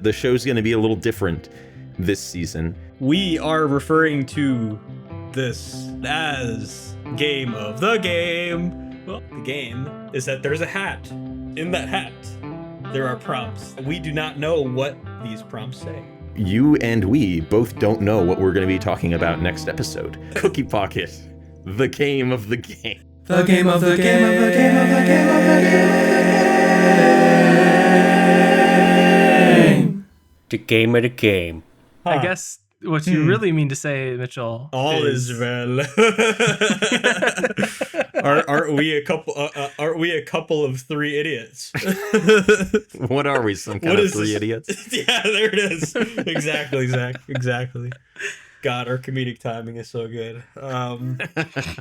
The show's going to be a little different this season. We are referring to this as Game of the Game. Well, the game is that there's a hat. In that hat, there are prompts. We do not know what these prompts say. You and we both don't know what we're going to be talking about next episode. Cookie Pocket, the game of the game. The game of the game of the game of the game of the game. The game of the game. I guess what you really mean to say, Mitchell, all is well. Aren't we a couple? Aren't we a couple of three idiots? What are we? Some kind of three idiots? Yeah, there it is. Exactly, Zach. Exactly. God, our comedic timing is so good.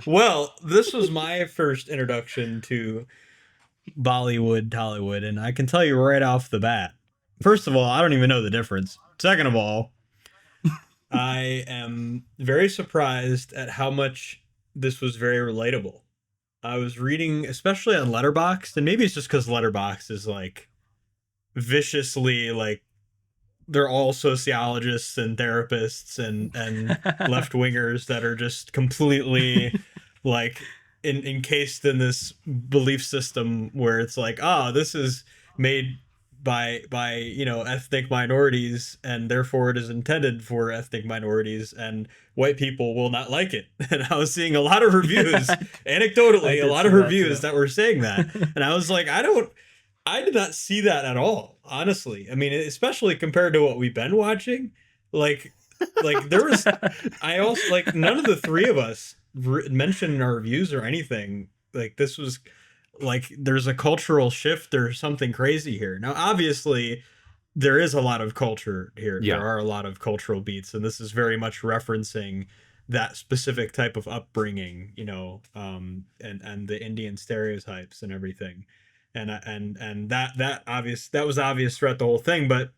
Well, this was my first introduction to Bollywood, Tollywood, and I can tell you right off the bat. First of all, I don't even know the difference. Second of all, I am very surprised at how much this was very relatable. I was reading, especially on Letterboxd, and maybe it's just because Letterboxd is like viciously like they're all sociologists and therapists and left wingers that are just completely like encased in this belief system where it's like, this is made by ethnic minorities and therefore it is intended for ethnic minorities and white people will not like it. And I was seeing a lot of reviews, anecdotally, a lot of reviews that were saying that. And I was like, I did not see that at all, honestly. I mean, especially compared to what we've been watching. Like there was, I also, like, none of the three of us mentioned in our reviews or anything. Like, this was, like, there's a cultural shift or something crazy here. Now, obviously, there is a lot of culture here. Yeah. There are a lot of cultural beats, and this is very much referencing that specific type of upbringing, and the Indian stereotypes and everything. And that was obvious throughout the whole thing, but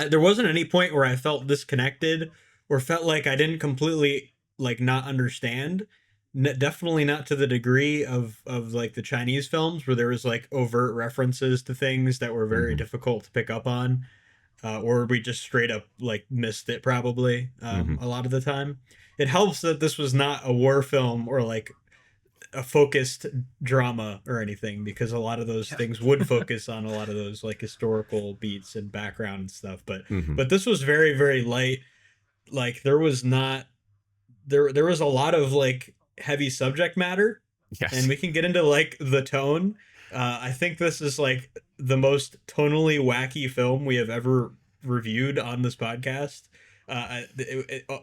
there wasn't any point where I felt disconnected or felt like I didn't completely like not understand. Definitely not to the degree of like the Chinese films where there was like overt references to things that were very difficult to pick up on, or we just straight up like missed it probably a lot of the time. It helps that this was not a war film or like a focused drama or anything, because a lot of those things would focus on a lot of those like historical beats and background and stuff. But this was very, very light. Like there was not there was a lot of like heavy subject matter. Yes. And we can get into like the tone. I think this is like the most tonally wacky film we have ever reviewed on this podcast.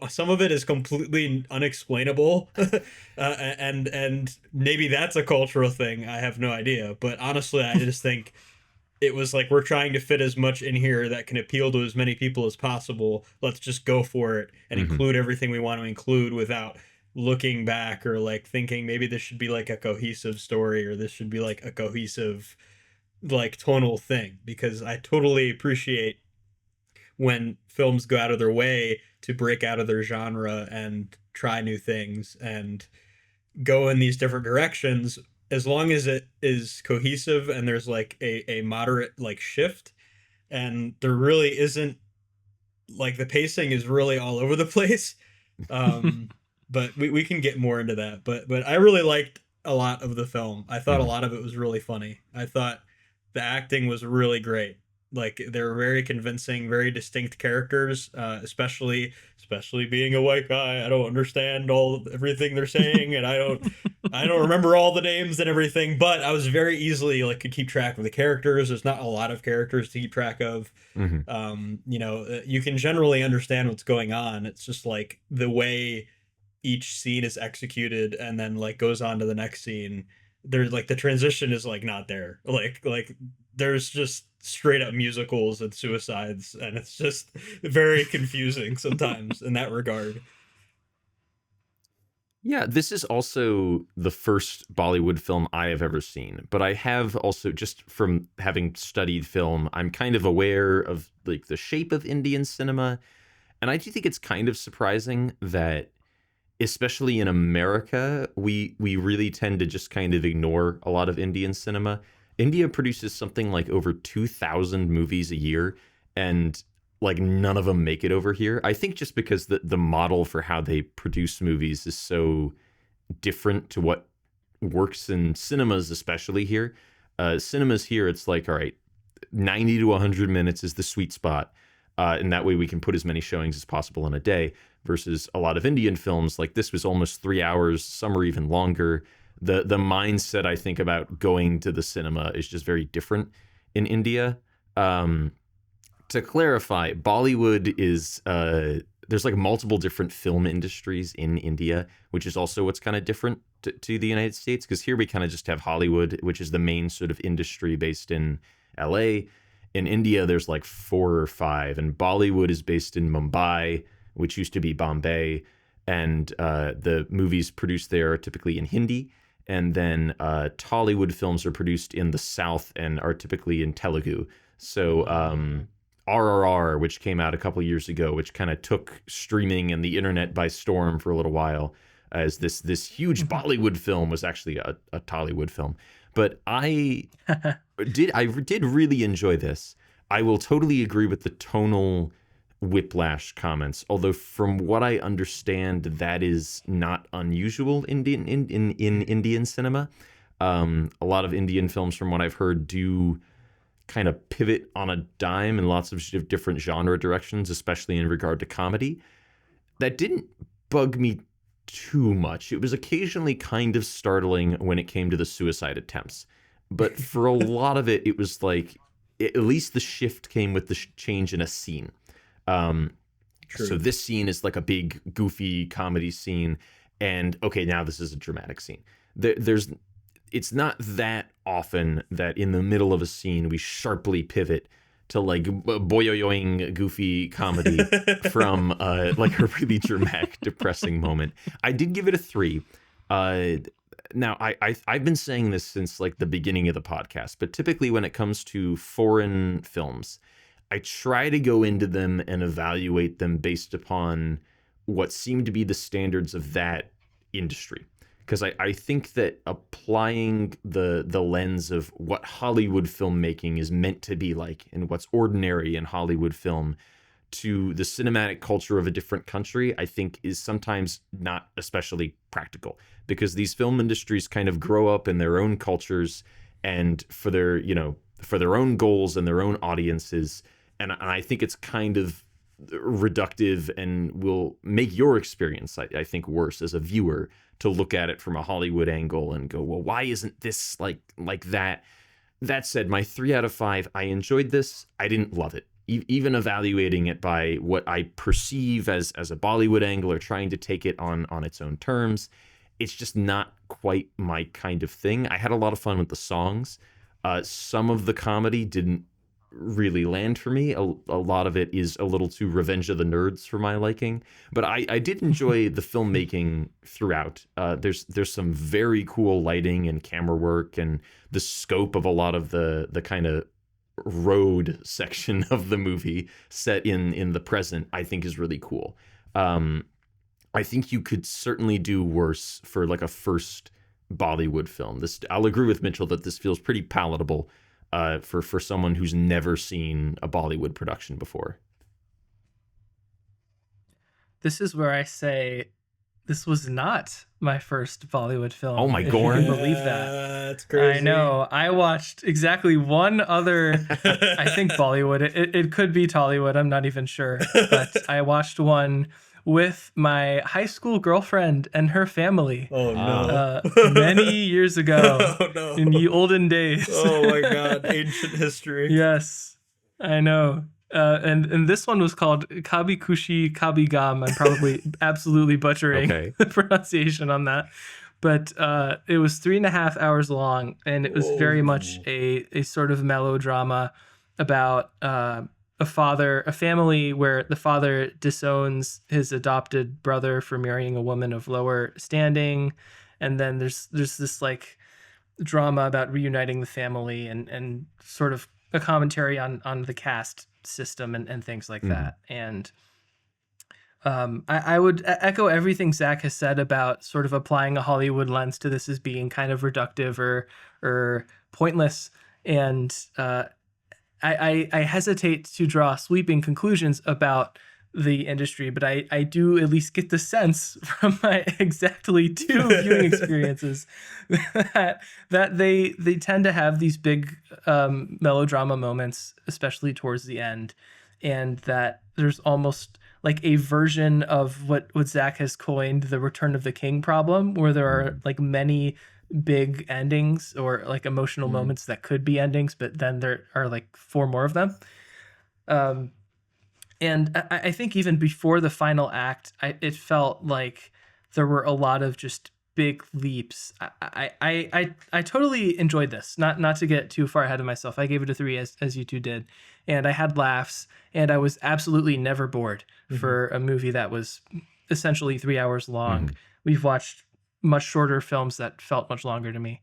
Some of it is completely unexplainable, and maybe that's a cultural thing. I have no idea, but honestly, I just think it was like we're trying to fit as much in here that can appeal to as many people as possible. Let's just go for it and include everything we want to include without looking back or like thinking maybe this should be like a cohesive story or this should be like a cohesive like tonal thing, because I totally appreciate when films go out of their way to break out of their genre and try new things and go in these different directions, as long as it is cohesive and there's like a moderate like shift, and there really isn't like the pacing is really all over the place. But we can get more into that. But I really liked a lot of the film. I thought a lot of it was really funny. I thought the acting was really great. Like they're very convincing, very distinct characters, especially being a white guy. I don't understand everything they're saying, and I don't remember all the names and everything. But I was very easily like could keep track of the characters. There's not a lot of characters to keep track of. You can generally understand what's going on. It's just like the way each scene is executed, and then like goes on to the next scene. There's like the transition is like not there. Like there's just straight up musicals and suicides, and it's just very confusing sometimes in that regard. Yeah, this is also the first Bollywood film I have ever seen, but I have also, just from having studied film, I'm kind of aware of like the shape of Indian cinema, and I do think it's kind of surprising that, especially in America, we really tend to just kind of ignore a lot of Indian cinema. India produces something like over 2,000 movies a year, and like none of them make it over here. I think just because the model for how they produce movies is so different to what works in cinemas, especially here. Cinemas here, it's like, all right, 90 to 100 minutes is the sweet spot. And that way we can put as many showings as possible in a day, versus a lot of Indian films. Like this was almost 3 hours, some are even longer. The mindset, I think, about going to the cinema is just very different in India. To clarify, Bollywood is there's like multiple different film industries in India, which is also what's kind of different to the United States, because here we kind of just have Hollywood, which is the main sort of industry based in LA. In India, there's like 4 or 5, and Bollywood is based in Mumbai, which used to be Bombay, and the movies produced there are typically in Hindi, and then Tollywood films are produced in the South and are typically in Telugu. So RRR, which came out a couple years ago, which kind of took streaming and the internet by storm for a little while, as this huge Bollywood film was actually a Tollywood film. But I did really enjoy this. I will totally agree with the tonal whiplash comments, although from what I understand, that is not unusual in Indian cinema. A lot of Indian films, from what I've heard, do kind of pivot on a dime in lots of different genre directions, especially in regard to comedy. That didn't bug me too much. It was occasionally kind of startling when it came to the suicide attempts. But for a lot of it, it was like, at least the shift came with the change in a scene. So this scene is like a big, goofy comedy scene. And okay, now this is a dramatic scene. It's not that often that in the middle of a scene we sharply pivot to like boyoyoing goofy comedy from like a really dramatic, depressing moment. I did give it a 3. Now I've been saying this since like the beginning of the podcast, but typically when it comes to foreign films, I try to go into them and evaluate them based upon what seem to be the standards of that industry. Because I think that applying the lens of what Hollywood filmmaking is meant to be like and what's ordinary in Hollywood film to the cinematic culture of a different country, I think is sometimes not especially practical, because these film industries kind of grow up in their own cultures and for their own goals and their own audiences. And I think it's kind of reductive and will make your experience, I think, worse as a viewer, to look at it from a Hollywood angle and go, well, why isn't this like that? That said, my 3 out of 5, I enjoyed this. I didn't love it. Even evaluating it by what I perceive as a Bollywood angle or trying to take it on its own terms, it's just not quite my kind of thing. I had a lot of fun with the songs. Some of the comedy didn't really land for me. A lot of it is a little too Revenge of the Nerds for my liking, but I did enjoy the filmmaking throughout. There's some very cool lighting and camera work, and the scope of a lot of the kind of road section of the movie set in the present, I think, is really cool. I think you could certainly do worse for like a first Bollywood film. I'll agree with Mitchell that this feels pretty palatable for someone who's never seen a Bollywood production before. This is where I say this was not my first Bollywood film. Oh my if you God. can believe that. That's crazy. I know. I watched exactly one other, I think Bollywood. It could be Tollywood. I'm not even sure. But I watched one with my high school girlfriend and her family. Oh no. Many years ago. Oh no. In the olden days. Oh my God. Ancient history. Yes, I know. And this one was called Kabi Kushi Kabi Gam. I'm probably absolutely butchering the pronunciation on that. But it was 3.5 hours long, and it was very much a sort of melodrama about a family where the father disowns his adopted brother for marrying a woman of lower standing. And then there's this like drama about reuniting the family and sort of a commentary on the caste system and things like that. And I would echo everything Zach has said about sort of applying a Hollywood lens to this as being kind of reductive or pointless. And I hesitate to draw sweeping conclusions about the industry, but I do at least get the sense from my exactly 2 viewing experiences that they tend to have these big melodrama moments, especially towards the end, and that there's almost like a version of what Zach has coined the Return of the King problem, where there are like many big endings or like emotional moments that could be endings, but then there are like 4 more of them. And I think even before the final act, it felt like there were a lot of just big leaps. I totally enjoyed this. Not to get too far ahead of myself. I gave it a 3 as you two did, and I had laughs, and I was absolutely never bored for a movie that was essentially 3 hours long. We've watched much shorter films that felt much longer to me.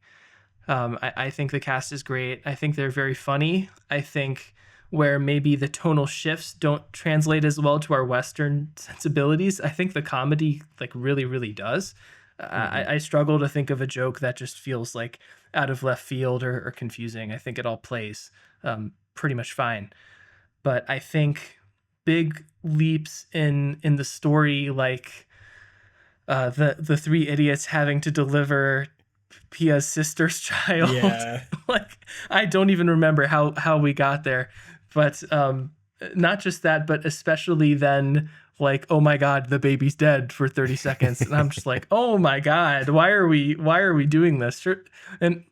I think the cast is great. I think they're very funny. I think where maybe the tonal shifts don't translate as well to our Western sensibilities, I think the comedy like really, really does. I struggle to think of a joke that just feels like out of left field or confusing. I think it all plays pretty much fine. But I think big leaps in the story, like the 3 idiots having to deliver Pia's sister's child. Yeah. Like, I don't even remember how we got there. But not just that, but especially then, like, oh my God, the baby's dead for 30 seconds. And I'm just like, oh my God, why are we doing this? Sure. And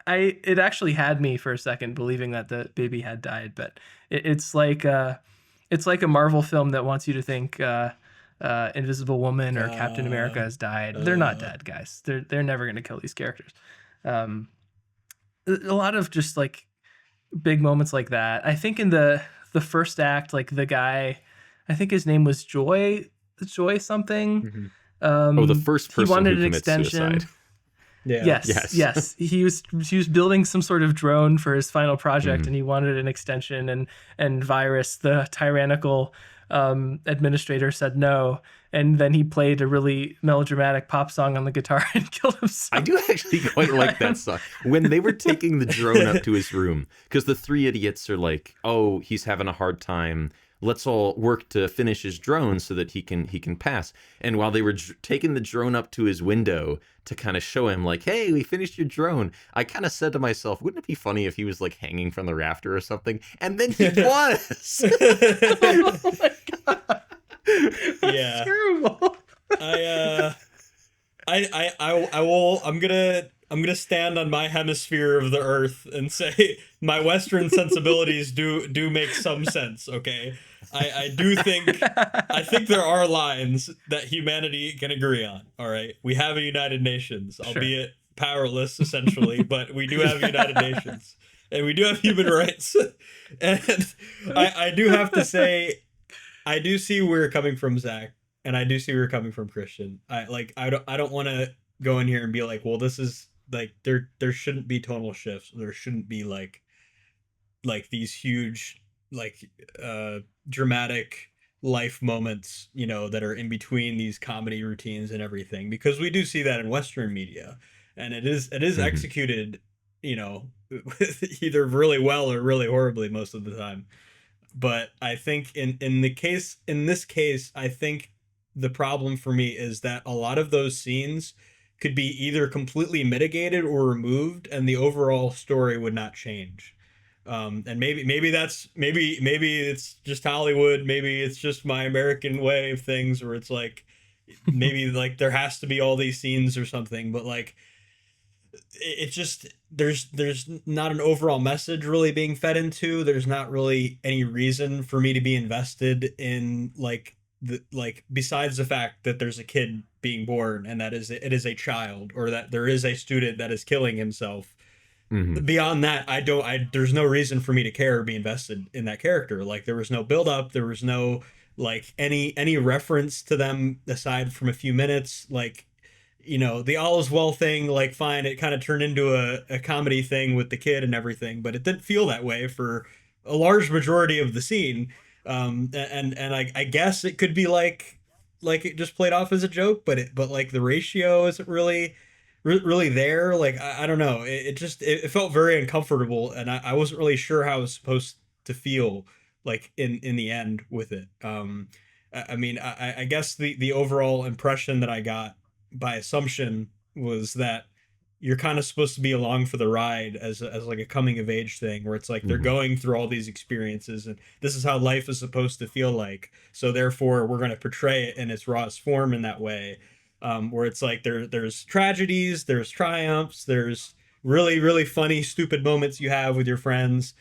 it actually had me for a second believing that the baby had died. But it's like a Marvel film that wants you to think Invisible Woman or Captain America has died. They're not dead, guys. They're never going to kill these characters. A lot of just like big moments like that. I think in the first act, like the guy, I think his name was Joy something. The first person he wanted who an commits extension. suicide. Yeah. Yes. He was building some sort of drone for his final project, and he wanted an extension. And Virus, the tyrannical administrator, said no. And then he played a really melodramatic pop song on the guitar and killed himself. I do actually quite like that song. When they were taking the drone up to his room, because the 3 idiots are like, oh, he's having a hard time. Let's all work to finish his drone so that he can pass. And while they were taking the drone up to his window to kind of show him like, hey, we finished your drone, I kind of said to myself, wouldn't it be funny if he was like hanging from the rafter or something? And then he was. Oh my God. Yeah. Terrible. I'm gonna stand on my hemisphere of the earth and say my Western sensibilities do make some sense. Okay, I think there are lines that humanity can agree on. All right, we have a United Nations, albeit powerless essentially, but we do have United Nations, and we do have human rights. And I do have to say, I do see where you're coming from, Zach, and I do see where you're coming from, Christian. I don't want to go in here and be like, well, this is like there shouldn't be tonal shifts. There shouldn't be like these huge like dramatic life moments, you know, that are in between these comedy routines and everything, because we do see that in Western media, and it is executed, you know, either really well or really horribly most of the time. But I think in this case, I think the problem for me is that a lot of those scenes could be either completely mitigated or removed, and the overall story would not change. And maybe it's just Hollywood. Maybe it's just my American way of things, where it's like maybe like there has to be all these scenes or something. But like it's just there's not an overall message really being fed into. There's not really any reason for me to be invested in besides the fact that there's a kid being born and it is a child, or that there is a student that is killing himself. Beyond that, there's no reason for me to care or be invested in that character. Like, there was no build up, there was no like any reference to them aside from a few minutes. Like, you know, the all is well thing, like, fine, it kind of turned into a comedy thing with the kid and everything, but it didn't feel that way for a large majority of the scene. And I guess it could be like it just played off as a joke, but like the ratio isn't really there. Like, I don't know. It felt very uncomfortable, and I wasn't really sure how I was supposed to feel like in the end with it. I mean, I guess the overall impression that I got by assumption was that you're kind of supposed to be along for the ride as like a coming of age thing, where it's like they're going through all these experiences and this is how life is supposed to feel like. So therefore we're going to portray it in its rawest form in that way. Where it's like there's tragedies, there's triumphs, there's really, really funny, stupid moments you have with your friends.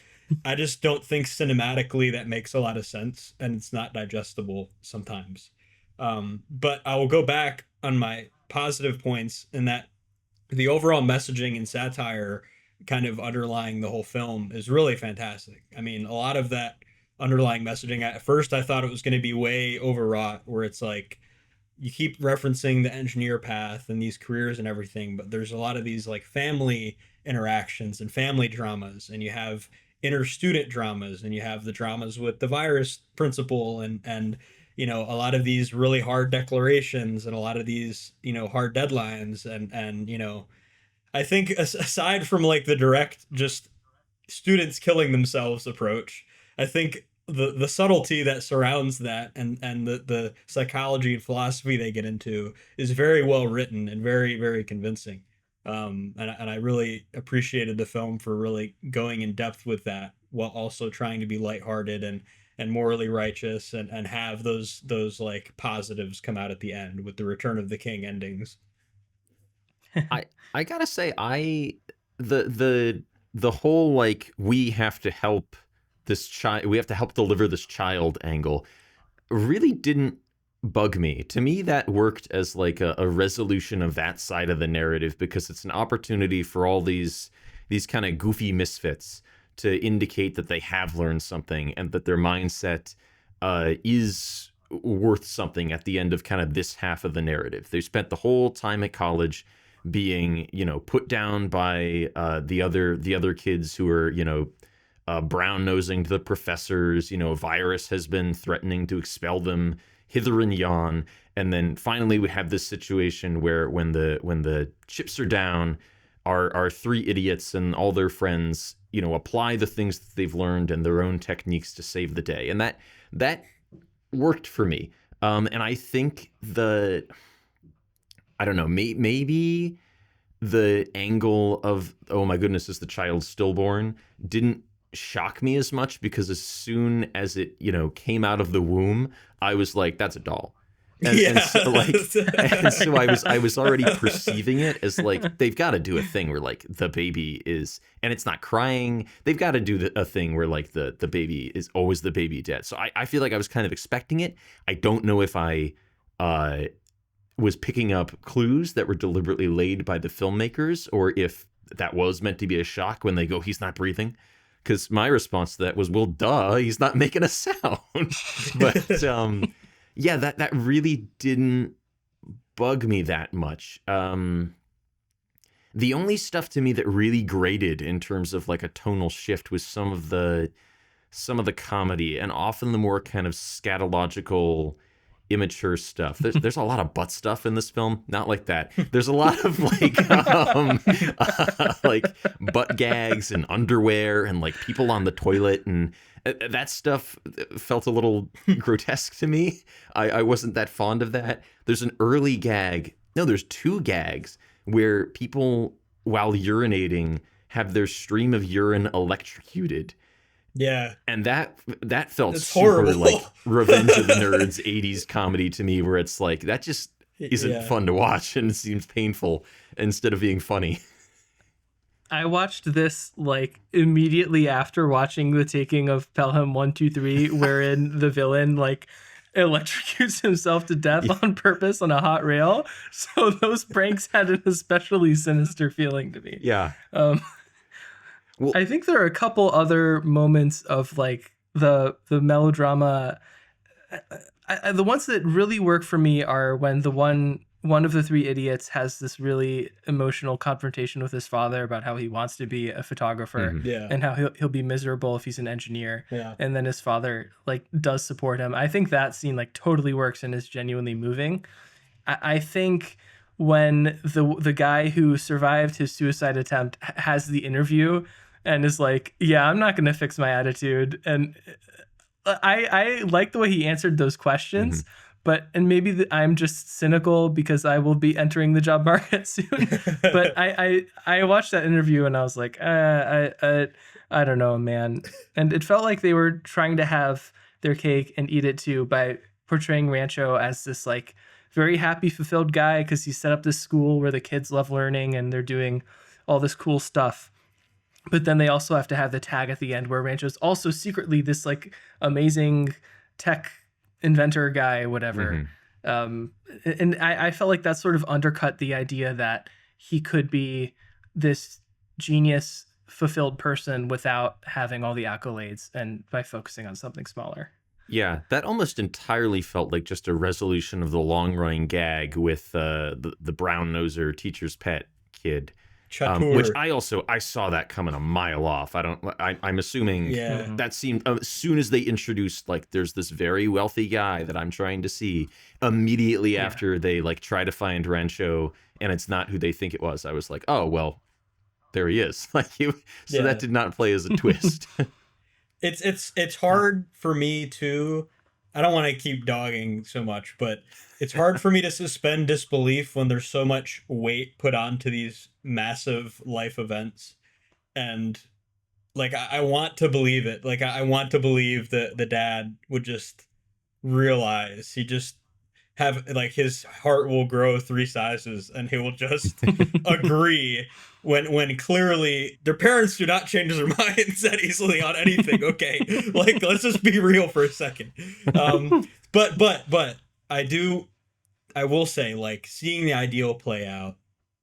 I just don't think cinematically that makes a lot of sense, and it's not digestible sometimes. But I will go back on my positive points in that the overall messaging and satire kind of underlying the whole film is really fantastic. I mean, a lot of that underlying messaging, at first I thought it was going to be way overwrought, where it's like you keep referencing the engineer path and these careers and everything, but there's a lot of these like family interactions and family dramas, and you have inner student dramas, and you have the dramas with the virus principal, and you know, a lot of these really hard declarations and a lot of these, you know, hard deadlines, and you know, I think aside from like the direct just students killing themselves approach, I think the subtlety that surrounds that, and the psychology and philosophy they get into is very well written and very, very convincing. And I really appreciated the film for really going in depth with that, while also trying to be lighthearted and morally righteous, and have those like positives come out at the end with the Return of the King endings. I gotta say, the whole like we have to help this child, we have to help deliver this child angle really didn't bug me. To me, that worked as like a resolution of that side of the narrative, because it's an opportunity for all these kind of goofy misfits to indicate that they have learned something and that their mindset is worth something at the end of kind of this half of the narrative. They spent the whole time at college being, you know, put down by the other kids who are, you know, brown nosing to the professors. You know, a virus has been threatening to expel them hither and yon, and then finally we have this situation where when the chips are down, our three idiots and all their friends, you know, apply the things that they've learned and their own techniques to save the day, and that worked for me. And I think I don't know, maybe the angle of, oh my goodness, is the child stillborn, didn't shock me as much, because as soon as it, you know, came out of the womb, I was like, that's a doll. And so I was already perceiving it as like, they've got to do a thing where like the baby is, and it's not crying. They've got to do a thing where like the baby is always the baby dead. So I feel like I was kind of expecting it. I don't know if I was picking up clues that were deliberately laid by the filmmakers, or if that was meant to be a shock when they go, he's not breathing. Because my response to that was, well, duh, he's not making a sound. But yeah, that really didn't bug me that much. The only stuff to me that really grated in terms of like a tonal shift was some of the comedy, and often the more kind of scatological, immature stuff. There's a lot of butt stuff in this film. Not like that. There's a lot of like butt gags and underwear and like people on the toilet, and that stuff felt a little grotesque to me. I wasn't that fond of that. There's an early gag. No, there's two gags where people, while urinating, have their stream of urine electrocuted. Yeah. And that felt it's super horrible. like Revenge of the Nerds 80s comedy to me, where it's like, that just isn't fun to watch, and it seems painful instead of being funny. I watched this like immediately after watching The Taking of Pelham 123, wherein the villain like electrocutes himself to death on purpose on a hot rail. So those pranks had an especially sinister feeling to me. Yeah. Well, I think there are a couple other moments of like the melodrama. The ones that really work for me are when the one of the three idiots has this really emotional confrontation with his father about how he wants to be a photographer, and how he'll be miserable if he's an engineer. Yeah. And then his father like does support him. I think that scene like totally works and is genuinely moving. I think when the guy who survived his suicide attempt has the interview and is like, yeah, I'm not going to fix my attitude. And I like the way he answered those questions, and maybe I'm just cynical because I will be entering the job market soon. But I watched that interview and I was like, I don't know, man. And it felt like they were trying to have their cake and eat it too by portraying Rancho as this like very happy, fulfilled guy because he set up this school where the kids love learning and they're doing all this cool stuff. But then they also have to have the tag at the end where Rancho's also secretly this like amazing tech inventor guy, whatever. And I felt like that sort of undercut the idea that he could be this genius fulfilled person without having all the accolades and by focusing on something smaller. Yeah, that almost entirely felt like just a resolution of the long-running gag with the brown-noser teacher's pet kid. Which I saw that coming a mile off. I'm assuming that seemed, as soon as they introduced like there's this very wealthy guy that I'm trying to see, immediately after they like try to find Rancho and it's not who they think it was, I was like, oh well, there he is. That did not play as a twist. It's hard for me to, I don't want to keep dogging so much, but it's hard for me to suspend disbelief when there's so much weight put onto these massive life events. And like, I want to believe it. Like, I want to believe that the dad would just realize, he just have like his heart will grow 3 sizes and he will just agree when clearly their parents do not change their minds that easily on anything. Okay. Like, let's just be real for a second. But I will say, like, seeing the ideal play out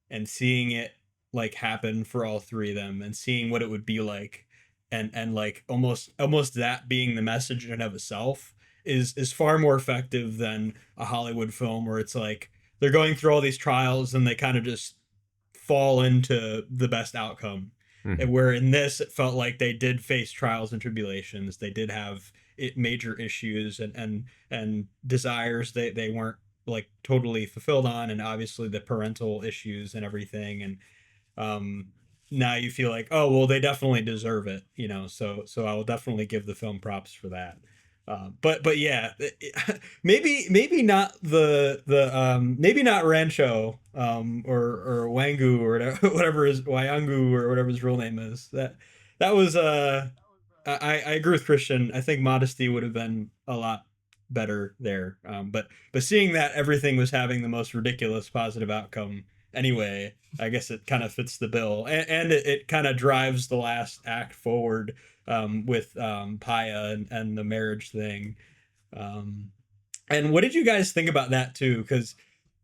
and seeing it like happen for all 3 of them and seeing what it would be like and like almost that being the message in and of itself is far more effective than a Hollywood film where it's like they're going through all these trials and they kind of just fall into the best outcome. And where in this, it felt like they did face trials and tribulations. They did have major issues and desires they weren't like totally fulfilled on, and obviously the parental issues and everything. And now you feel like, oh well, they definitely deserve it, you know. So I will definitely give the film props for that. But yeah, maybe not maybe not Rancho or Wangu or whatever his Wayangu or whatever his real name is. That was I agree with Christian. I think modesty would have been a lot better there. But seeing that everything was having the most ridiculous positive outcome anyway, I guess it kind of fits the bill, and it kind of drives the last act forward. With Paya and the marriage thing. And what did you guys think about that too? Because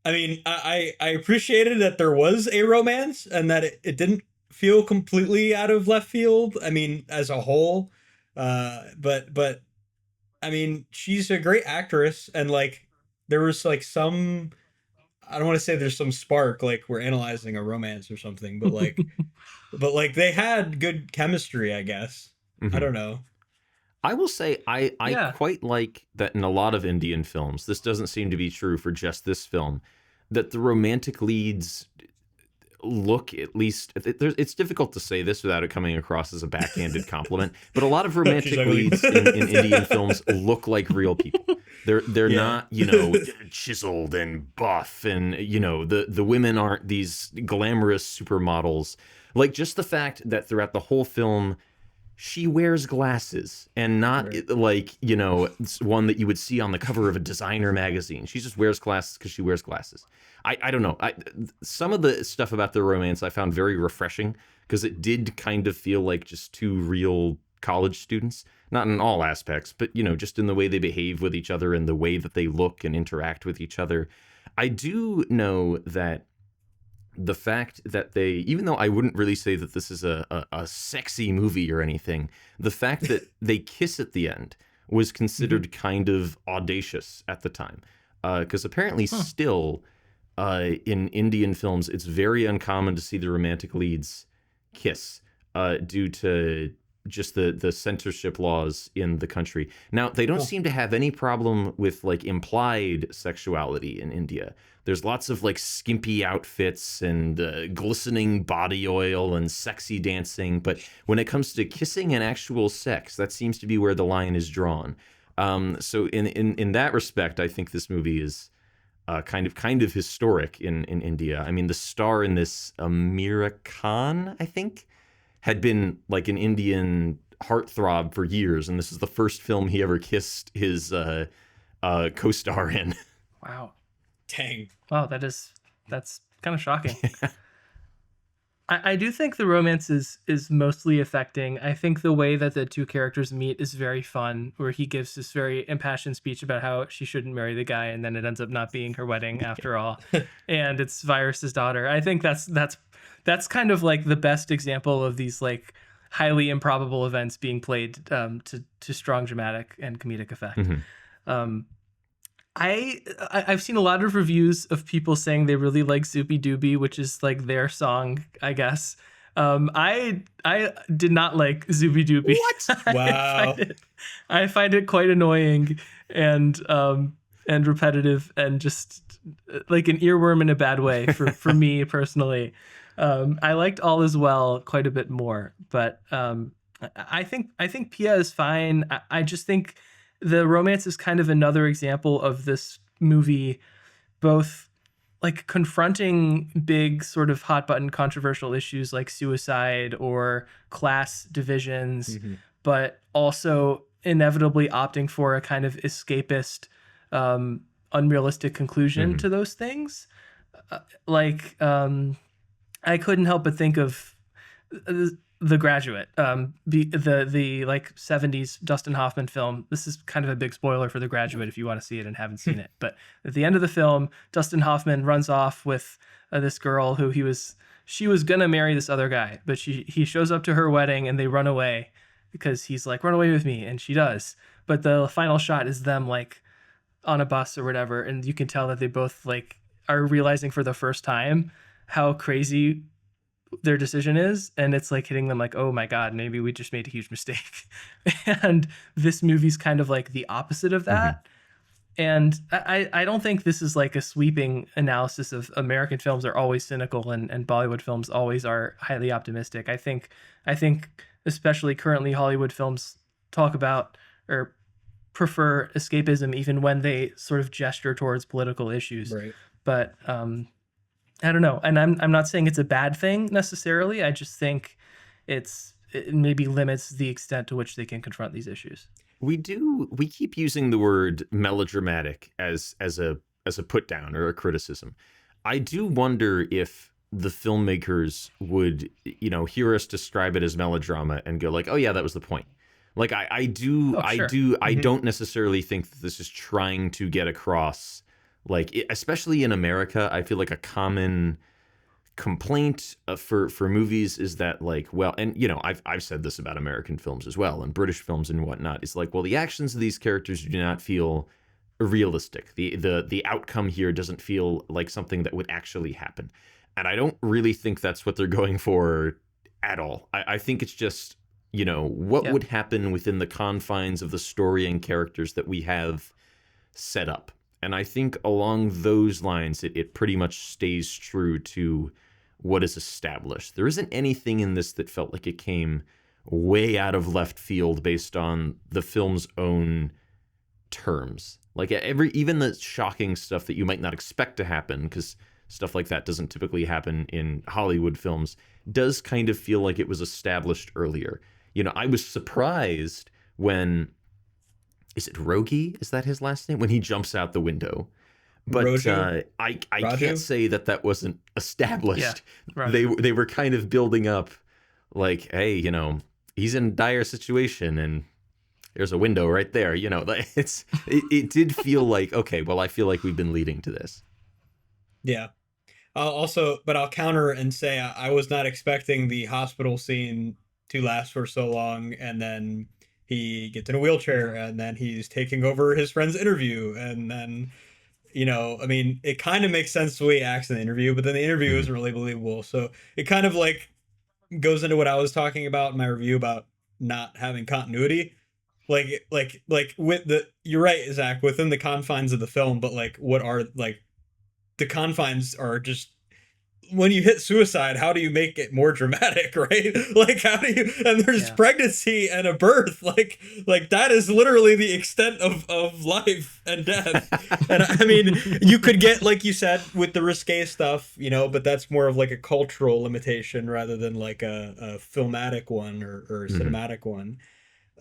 I mean, I appreciated that there was a romance and that it didn't feel completely out of left field. I mean, as a whole, but I mean, she's a great actress, and like there was like some, I don't want to say there's some spark like we're analyzing a romance or something, but like but like they had good chemistry, I guess. I don't know. I will say I quite like that in a lot of Indian films. This doesn't seem to be true for just this film, that the romantic leads look, at least, it's difficult to say this without it coming across as a backhanded compliment, but a lot of romantic leads in Indian films look like real people. They're not, you know, chiseled and buff, and you know, the women aren't these glamorous supermodels. Like, just the fact that throughout the whole film she wears glasses, and not like, you know, one that you would see on the cover of a designer magazine. She just wears glasses because she wears glasses. I don't know. Some of the stuff about the romance I found very refreshing because it did kind of feel like just 2 real college students. Not in all aspects, but, you know, just in the way they behave with each other and the way that they look and interact with each other. I do know that the fact that they, even though I wouldn't really say that this is a sexy movie or anything, the fact that they kiss at the end was considered kind of audacious at the time. Because apparently still in Indian films, it's very uncommon to see the romantic leads kiss due to just the censorship laws in the country. Now, they don't seem to have any problem with like implied sexuality in India. There's lots of like skimpy outfits and glistening body oil and sexy dancing, but when it comes to kissing and actual sex, that seems to be where the line is drawn. So in that respect, I think this movie is kind of historic in India. I mean, the star in this, Amira Khan, I think, had been like an Indian heartthrob for years, and this is the first film he ever kissed his co-star in. Wow. Dang. Wow, that's kind of shocking. I do think the romance is mostly affecting. I think the way that the two characters meet is very fun, where he gives this very impassioned speech about how she shouldn't marry the guy, and then it ends up not being her wedding after all. And it's Virus's daughter. I think that's kind of like the best example of these like highly improbable events being played to strong dramatic and comedic effect. Mm-hmm. I've seen a lot of reviews of people saying they really like Zoopy Doobie, which is like their song, I guess. I did not like Zoopy Doobie. What? Wow. I find it quite annoying and repetitive and just like an earworm in a bad way for me personally. I liked All Is Well quite a bit more, but I think Pia is fine. I just think the romance is kind of another example of this movie, both like confronting big sort of hot button controversial issues like suicide or class divisions, but also inevitably opting for a kind of escapist, unrealistic conclusion to those things. I couldn't help but think of The Graduate, the like 70s Dustin Hoffman film. This is kind of a big spoiler for The Graduate if you want to see it and haven't seen it. But at the end of the film, Dustin Hoffman runs off with this girl who she was gonna marry this other guy, but he shows up to her wedding and they run away because he's like, run away with me, and she does. But the final shot is them like on a bus or whatever, and you can tell that they both like are realizing for the first time how crazy their decision is, and it's like hitting them like, oh my god, maybe we just made a huge mistake. And this movie's kind of like the opposite of that. And I don't think this is like a sweeping analysis of American films are always cynical and Bollywood films always are highly optimistic. I think especially currently Hollywood films talk about or prefer escapism even when they sort of gesture towards political issues. Right. But I don't know. And I'm not saying it's a bad thing necessarily. I just think it maybe limits the extent to which they can confront these issues. We keep using the word melodramatic as a put down or a criticism. I do wonder if the filmmakers would, hear us describe it as melodrama and go like, oh yeah, that was the point. Like I don't necessarily think that this is trying to get across, like, especially in America, I feel like a common complaint for movies is that, like, well, and I've said this about American films as well and British films and whatnot. It's like, well, the actions of these characters do not feel realistic. The outcome here doesn't feel like something that would actually happen, and I don't really think that's what they're going for at all. I think it's just what would happen within the confines of the story and characters that we have set up. And I think along those lines, it pretty much stays true to what is established. There isn't anything in this that felt like it came way out of left field based on the film's own terms. Like even the shocking stuff that you might not expect to happen, because stuff like that doesn't typically happen in Hollywood films, does kind of feel like it was established earlier. I was surprised when... Is it Rogi? Is that his last name? When he jumps out the window. But I can't say that wasn't established. Yeah, they were kind of building up like, hey, he's in a dire situation and there's a window right there. It did feel like, okay, well, I feel like we've been leading to this. Yeah. I'll counter and say I was not expecting the hospital scene to last for so long, and then he gets in a wheelchair and then he's taking over his friend's interview. And then, it kind of makes sense the way he acts in the interview, but then the interview isn't really believable. So it kind of like goes into what I was talking about in my review about not having continuity. Like with the, you're right, Zach, within the confines of the film, but like what are like the confines are just, when you hit suicide, how do you make it more dramatic, right? Like how do you, and there's pregnancy and a birth, like that is literally the extent of life and death. And I mean, you could get, like you said, with the risque stuff, you know, but that's more of like a cultural limitation rather than like a filmatic one or cinematic one.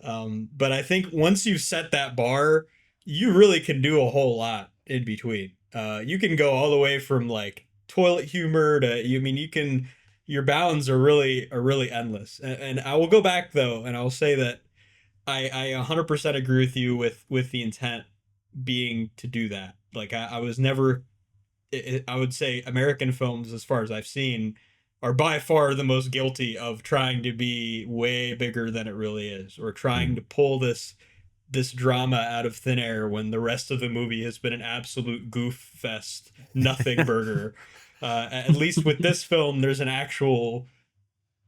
But I think once you've set that bar, you really can do a whole lot in between. You can go all the way from like toilet humor to, you mean, you can, your bounds are really endless. And I will go back though, and I'll say that I 100% agree with you with the intent being to do that. Like I was never, I would say American films, as far as I've seen, are by far the most guilty of trying to be way bigger than it really is, or trying to pull this drama out of thin air when the rest of the movie has been an absolute goof fest, nothing burger. At least with this film, there's an actual,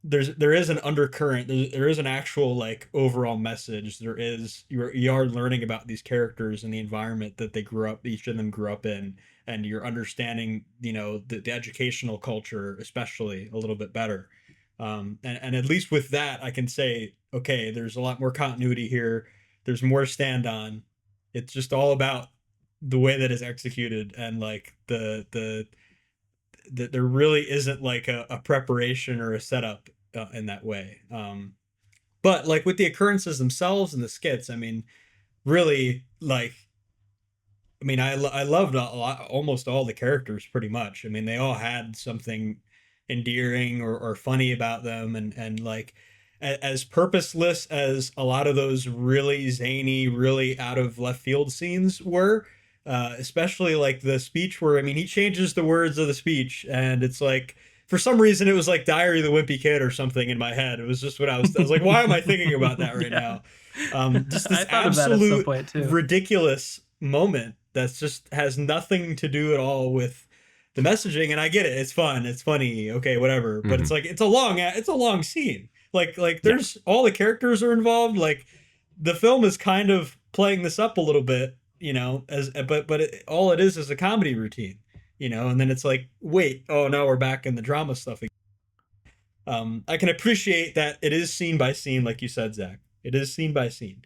there is an undercurrent. There is an actual like overall message. There is, you are learning about these characters and the environment that they grew up, each of them grew up in, and you're understanding, you know, the educational culture especially a little bit better. And at least with that, I can say, okay, there's a lot more continuity here. There's more stand on. It's just all about the way that is executed, and like the there really isn't like a preparation or a setup in that way. But like with the occurrences themselves and the skits, I mean, really, like, I mean, I loved almost all the characters pretty much. I mean, they all had something endearing or funny about them, and like as purposeless as a lot of those really zany, really out of left field scenes were. Especially like the speech where, I mean, he changes the words of the speech, and it's like, for some reason it was like Diary of the Wimpy Kid or something in my head. It was just what I was like, why am I thinking about that right now? Just this absolute ridiculous moment that's just has nothing to do at all with the messaging. And I get it, it's fun, it's funny, okay, whatever. But it's like, it's a long scene. Like there's all the characters are involved. Like the film is kind of playing this up a little bit, you know, but all it is a comedy routine, you know, and then it's like, wait, oh, now we're back in the drama stuff again. I can appreciate that it is scene by scene, like you said, Zach. It is scene by scene,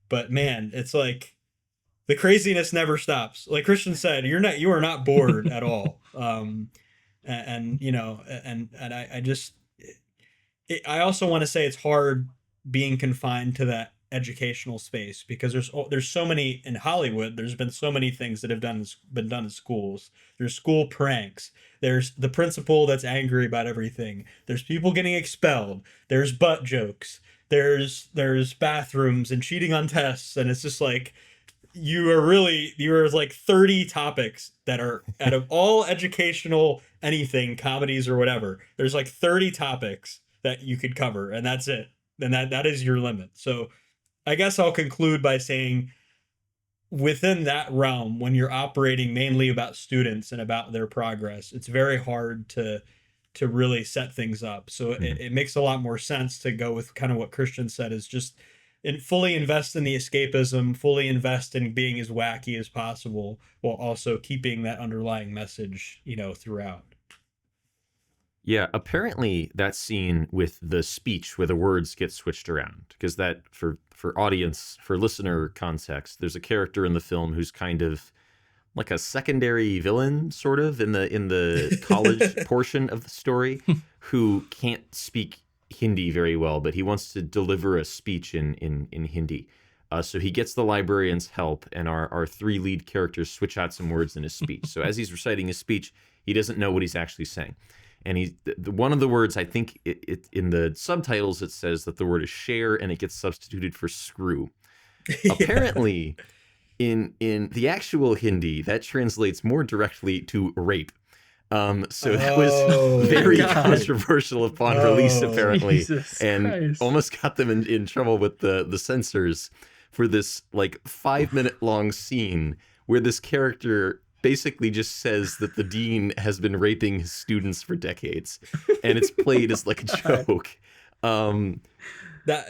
but man, it's like the craziness never stops. Like Christian said, you are not bored at all. And you know, and I just, I also want to say it's hard being confined to that educational space, because there's so many in Hollywood. There's been so many things that have been done in schools. There's school pranks. There's the principal that's angry about everything. There's people getting expelled. There's butt jokes. There's bathrooms and cheating on tests, and it's just like you are like 30 topics that are out of all educational anything, comedies or whatever. There's like 30 topics that you could cover, and that's it. And that is your limit. So I guess I'll conclude by saying, within that realm, when you're operating mainly about students and about their progress, it's very hard to really set things up. So it makes a lot more sense to go with kind of what Christian said, is just fully invest in the escapism, fully invest in being as wacky as possible, while also keeping that underlying message, you know, throughout. Yeah, apparently that scene with the speech where the words get switched around, because that, for audience, for listener context, there's a character in the film who's kind of like a secondary villain, sort of, in the college portion of the story, who can't speak Hindi very well, but he wants to deliver a speech in Hindi. So he gets the librarian's help, and our three lead characters switch out some words in his speech. So as he's reciting his speech, he doesn't know what he's actually saying. And one of the words, I think in the subtitles, it says that the word is share, and it gets substituted for screw. Yeah. Apparently, in the actual Hindi, that translates more directly to rape. So that was very controversial upon release, apparently, and Christ. Almost got them in trouble with the censors for this like 5-minute long scene where this character basically just says that the dean has been raping his students for decades, and it's played as like a joke. That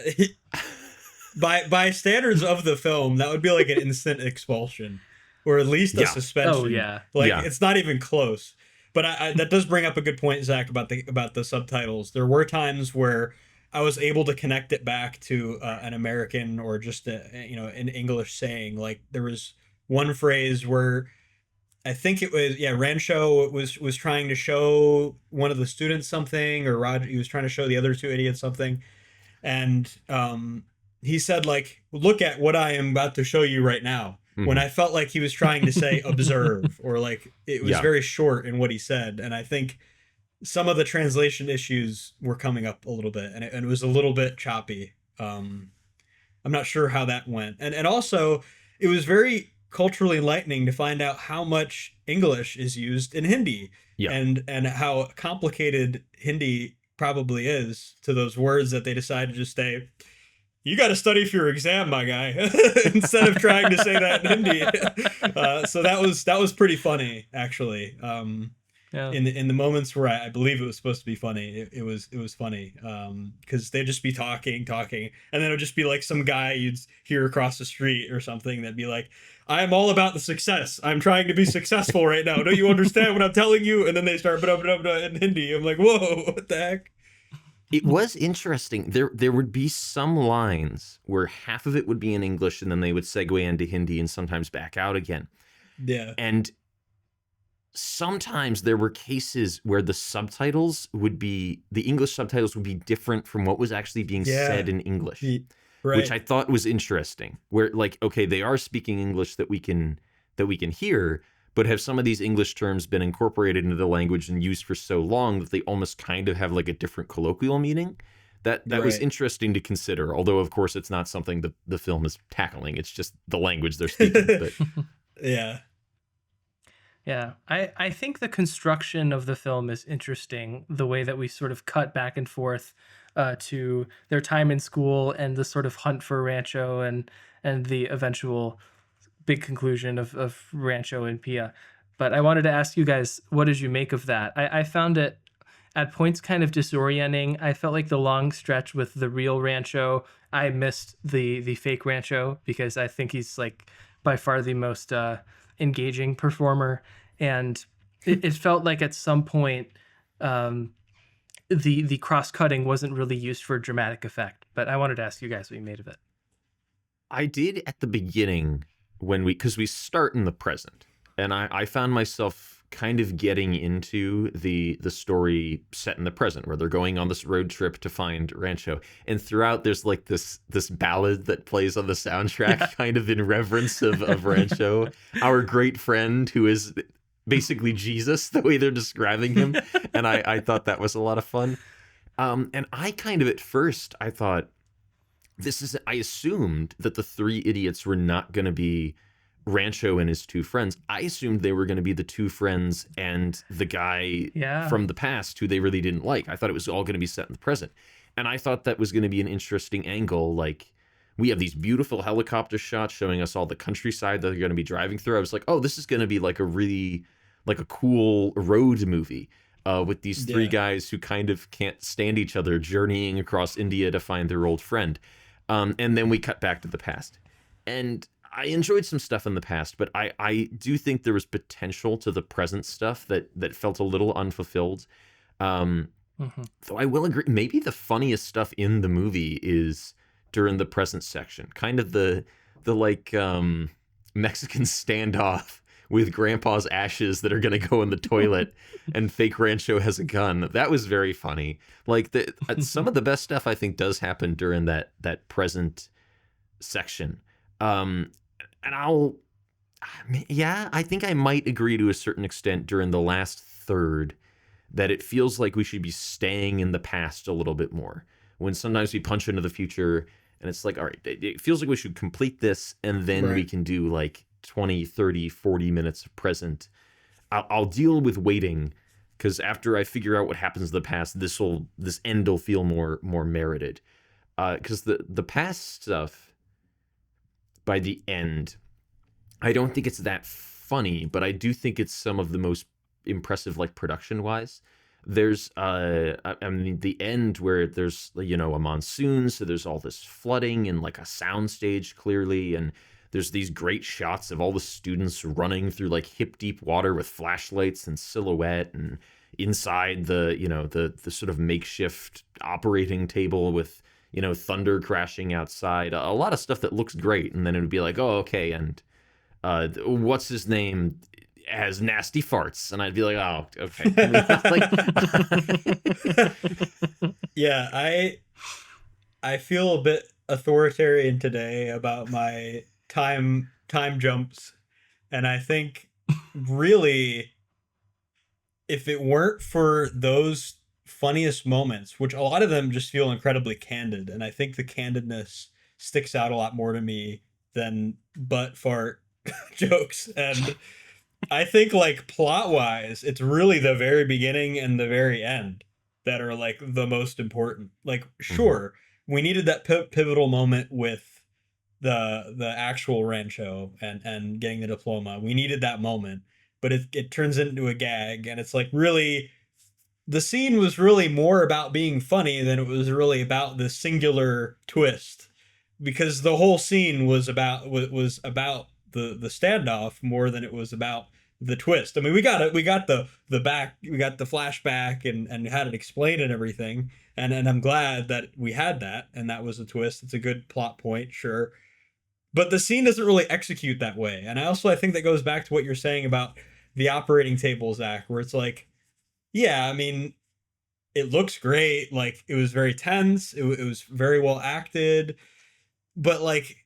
by standards of the film, that would be like an instant expulsion, or at least a suspension. Oh yeah, like it's not even close. But I that does bring up a good point, Zach, about the subtitles. There were times where I was able to connect it back to an American or just an English saying. Like there was one phrase where I think it was Rancho was trying to show one of the students something, or Roger he was trying to show the other two idiots something, and he said like, "Look at what I am about to show you right now." When I felt like he was trying to say observe, or like it was very short in what he said. And I think some of the translation issues were coming up a little bit, and it was a little bit choppy. I'm not sure how that went. And also it was very culturally enlightening to find out how much English is used in Hindi, and how complicated Hindi probably is to those words that they decided to just say, "You got to study for your exam, my guy," instead of trying to say that in Hindi. So that was pretty funny, actually. In the moments where I believe it was supposed to be funny, it was funny, because they'd just be talking, and then it would just be like some guy you'd hear across the street or something that'd be like, "I'm all about the success. I'm trying to be successful right now. Don't you understand what I'm telling you?" And then they start in Hindi. I'm like, whoa, what the heck? It was interesting. There would be some lines where half of it would be in English, and then they would segue into Hindi and sometimes back out again. Yeah. And sometimes there were cases where the English subtitles would be different from what was actually being said in English, which I thought was interesting. Where like, okay, they are speaking English that we can hear, but have some of these English terms been incorporated into the language and used for so long that they almost kind of have like a different colloquial meaning? That was interesting to consider, although of course it's not something that the film is tackling. It's just the language they're speaking. But yeah. Yeah, I think the construction of the film is interesting, the way that we sort of cut back and forth to their time in school and the sort of hunt for Rancho and the eventual big conclusion of Rancho and Pia. But I wanted to ask you guys, what did you make of that? I found it at points kind of disorienting. I felt like the long stretch with the real Rancho, I missed the fake Rancho, because I think he's like by far the most engaging performer. And it felt like at some point the cross-cutting wasn't really used for dramatic effect. But I wanted to ask you guys what you made of it. I did at the beginning, because we start in the present, and I found myself kind of getting into the story set in the present, where they're going on this road trip to find Rancho, and throughout there's like this ballad that plays on the soundtrack, kind of in reverence of Rancho, our great friend who is basically Jesus, the way they're describing him. And I thought that was a lot of fun. And I kind of at first I thought, I assumed that the three idiots were not going to be Rancho and his two friends. I assumed they were going to be the two friends and the guy from the past who they really didn't like. I thought it was all going to be set in the present. And I thought that was going to be an interesting angle. Like, we have these beautiful helicopter shots showing us all the countryside that they're going to be driving through. I was like, oh, this is going to be like a cool road movie. With these three guys who kind of can't stand each other, journeying across India to find their old friend. And then we cut back to the past. And I enjoyed some stuff in the past, but I do think there was potential to the present stuff that felt a little unfulfilled. Though I will agree, maybe the funniest stuff in the movie is during the present section. Kind of the Mexican standoff with Grandpa's ashes that are going to go in the toilet, and fake Rancho has a gun. That was very funny. Like some of the best stuff I think does happen during that present section. And I think I might agree to a certain extent during the last third that it feels like we should be staying in the past a little bit more. When sometimes we punch into the future and it's like, all right, it feels like we should complete this and then we can do like 20, 30, 40 minutes of present. I'll deal with waiting, because after I figure out what happens in the past, this end will feel more merited. Because the past stuff, by the end, I don't think it's that funny, but I do think it's some of the most impressive, like production wise. There's I mean the end where there's a monsoon, so there's all this flooding and like a soundstage clearly, and there's these great shots of all the students running through like hip deep water with flashlights and silhouette, and inside the sort of makeshift operating table with thunder crashing outside. A lot of stuff that looks great, and then it would be like, oh, okay, and what's his name has nasty farts, and I'd be like, oh, okay. Yeah, I feel a bit authoritarian today about my time jumps, and I think really, if it weren't for those funniest moments, which a lot of them just feel incredibly candid, and I think the candidness sticks out a lot more to me than butt fart jokes. And I think like plot wise, it's really the very beginning and the very end that are like the most important. Like, sure, we needed that pivotal moment with the actual Rancho and getting the diploma. We needed that moment, but it turns into a gag, and it's like really the scene was really more about being funny than it was really about the singular twist, because the whole scene was about the standoff more than it was about the twist. I mean, we got the flashback and had it explained and everything, and I'm glad that we had that, and that was a twist. It's a good plot point, sure, but the scene doesn't really execute that way. And I think that goes back to what you're saying about the operating table, Zach, where it's like, yeah, I mean, it looks great. Like, it was very tense. It was very well acted, but like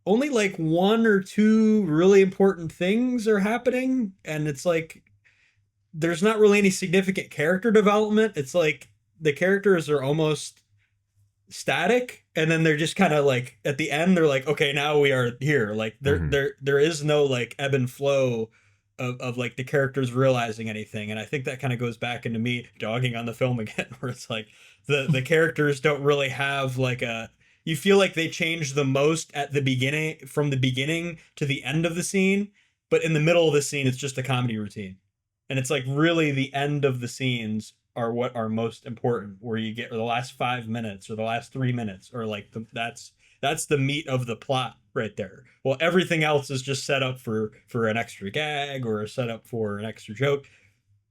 only like one or two really important things are happening. And it's like, there's not really any significant character development. It's like the characters are almost static, and then they're just kind of like at the end they're like, okay, now we are here. Like there is no like ebb and flow of like the characters realizing anything. And I think that kind of goes back into me dogging on the film again, where it's like the characters don't really have like you feel like they change the most at the beginning, from the beginning to the end of the scene, but in the middle of the scene it's just a comedy routine. And it's like really the end of the scenes are what are most important, where you get, or the last 5 minutes or the last 3 minutes, or like that's the meat of the plot right there. Well, everything else is just set up for an extra gag or a setup for an extra joke.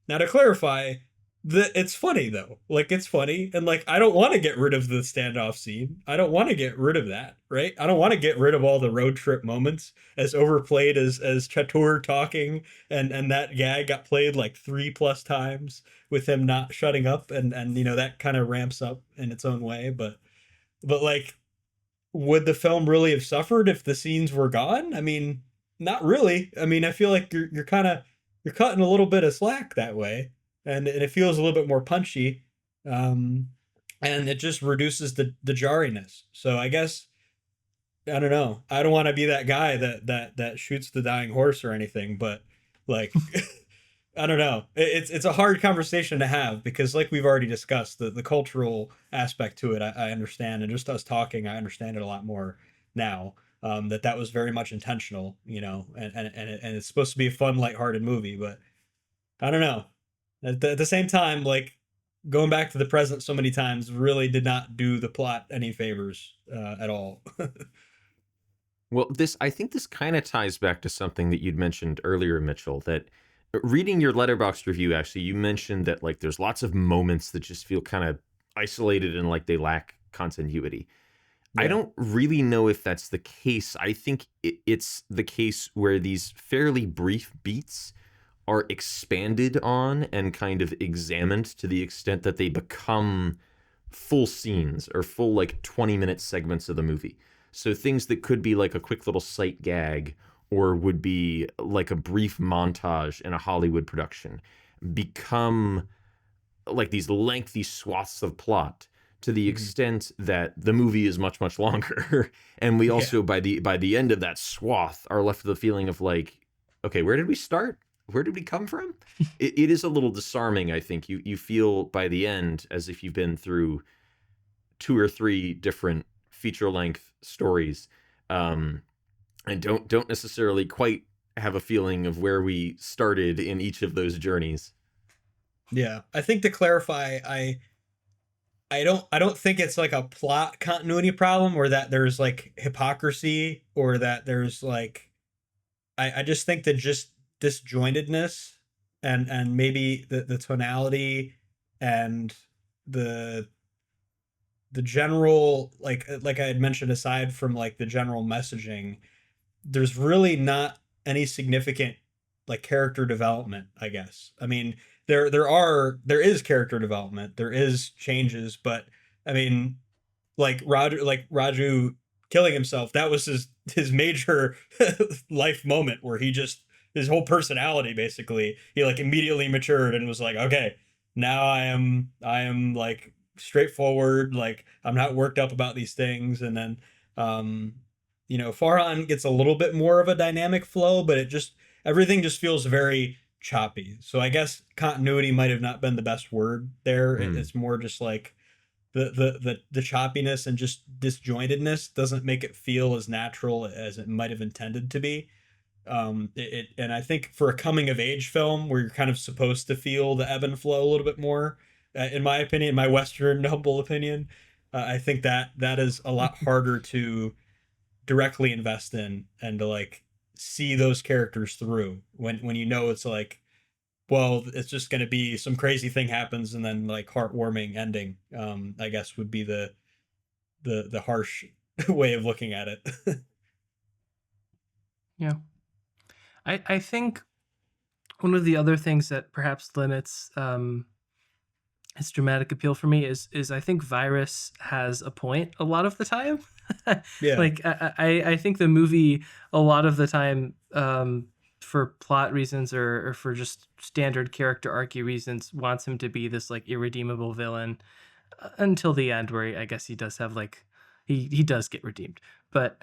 Now, to clarify, it's funny though. Like, it's funny, and like I don't want to get rid of the standoff scene. I don't want to get rid of that, right? I don't want to get rid of all the road trip moments, as overplayed as Chatur talking, and that gag got played like 3+ times with him not shutting up, and that kind of ramps up in its own way. But like, would the film really have suffered if the scenes were gone? I mean, not really. I mean, I feel like you're cutting a little bit of slack that way. And it feels a little bit more punchy, and it just reduces the jarriness. So I guess, I don't know. I don't want to be that guy that shoots the dying horse or anything, but like, I don't know. It's a hard conversation to have, because like we've already discussed, the cultural aspect to it, I understand, and just us talking, I understand it a lot more now. That was very much intentional, and it's supposed to be a fun, lighthearted movie, but I don't know. At the same time, like, going back to the present so many times really did not do the plot any favors at all. Well, I think this kind of ties back to something that you'd mentioned earlier, Mitchell, that reading your Letterboxd review, actually, you mentioned that like there's lots of moments that just feel kind of isolated and like they lack continuity. Yeah. I don't really know if that's the case. I think it's the case where these fairly brief beats are expanded on and kind of examined to the extent that they become full scenes or full like 20-minute segments of the movie. So things that could be like a quick little sight gag or would be like a brief montage in a Hollywood production become like these lengthy swaths of plot, to the extent that the movie is much, much longer. And we also, by the end of that swath, are left with the feeling of like, okay, where did we start? Where did we come from? It is a little disarming, I think. You feel by the end as if you've been through 2 or 3 different feature-length stories, and don't necessarily quite have a feeling of where we started in each of those journeys. Yeah, I think to clarify, I don't think it's like a plot continuity problem or that there's like hypocrisy or that there's like I just think that just disjointedness and maybe the tonality and the the general like I had mentioned, aside from like the general messaging, there's really not any significant like character development, I guess. I mean, there is character development, there is changes, but I mean, like Raju killing himself, that was his major life moment where he just his whole personality basically, he like immediately matured and was like, okay, now I am like straightforward, like I'm not worked up about these things. And then um Farhan gets a little bit more of a dynamic flow, but it just everything just feels very choppy. So I guess continuity might have not been the best word there. It's more just like the choppiness and just disjointedness doesn't make it feel as natural as it might have intended to be. And I think for a coming of age film where you're kind of supposed to feel the ebb and flow a little bit more, in my opinion, my Western humble opinion, I think that is a lot harder to directly invest in and to like see those characters through when it's like, well, it's just going to be some crazy thing happens and then like heartwarming ending. I guess would be the harsh way of looking at it. Yeah. I think one of the other things that perhaps limits its dramatic appeal for me is I think Virus has a point a lot of the time. Yeah. Like I think the movie a lot of the time, for plot reasons or for just standard character arcy reasons, wants him to be this like irredeemable villain until the end, where I guess he does have like he does get redeemed. But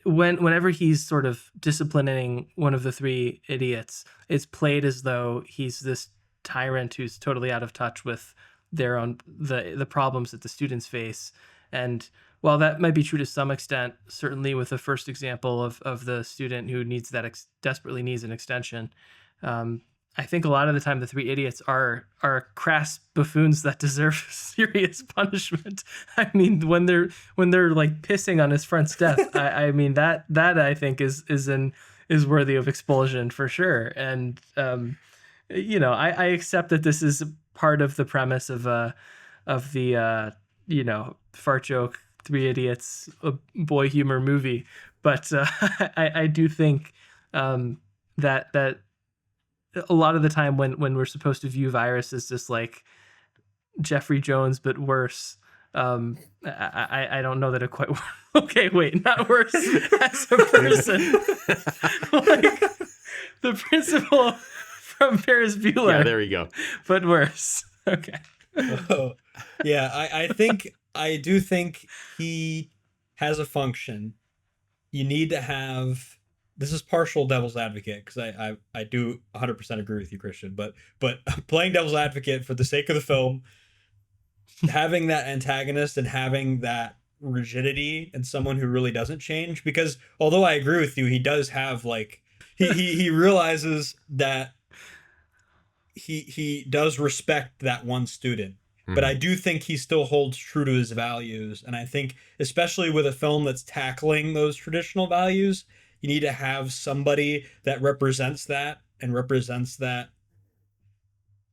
whenever he's sort of disciplining one of the three idiots, it's played as though he's this tyrant who's totally out of touch with the problems that the students face. And while that might be true to some extent, certainly with the first example of the student who needs that desperately needs an extension, I think a lot of the time the three idiots are crass buffoons that deserve serious punishment. I mean, when they're like pissing on his front step, I mean that I think is worthy of expulsion for sure. And I accept that this is part of the premise of the fart joke, three idiots, a boy humor movie, but I do think that a lot of the time when we're supposed to view Virus as just like Jeffrey Jones but worse, I don't know that it quite okay, wait, not worse as a person. Like the principal from Ferris Bueller. Yeah, there we go. But worse. Okay. Oh, yeah, I do think he has a function. You need to have, this is partial devil's advocate because I do 100% agree with you, Christian, but playing devil's advocate for the sake of the film, having that antagonist and having that rigidity and someone who really doesn't change, because although I agree with you, he does have like he realizes that he does respect that one student. But I do think he still holds true to his values. And I think, especially with a film that's tackling those traditional values, you need to have somebody that represents that and represents that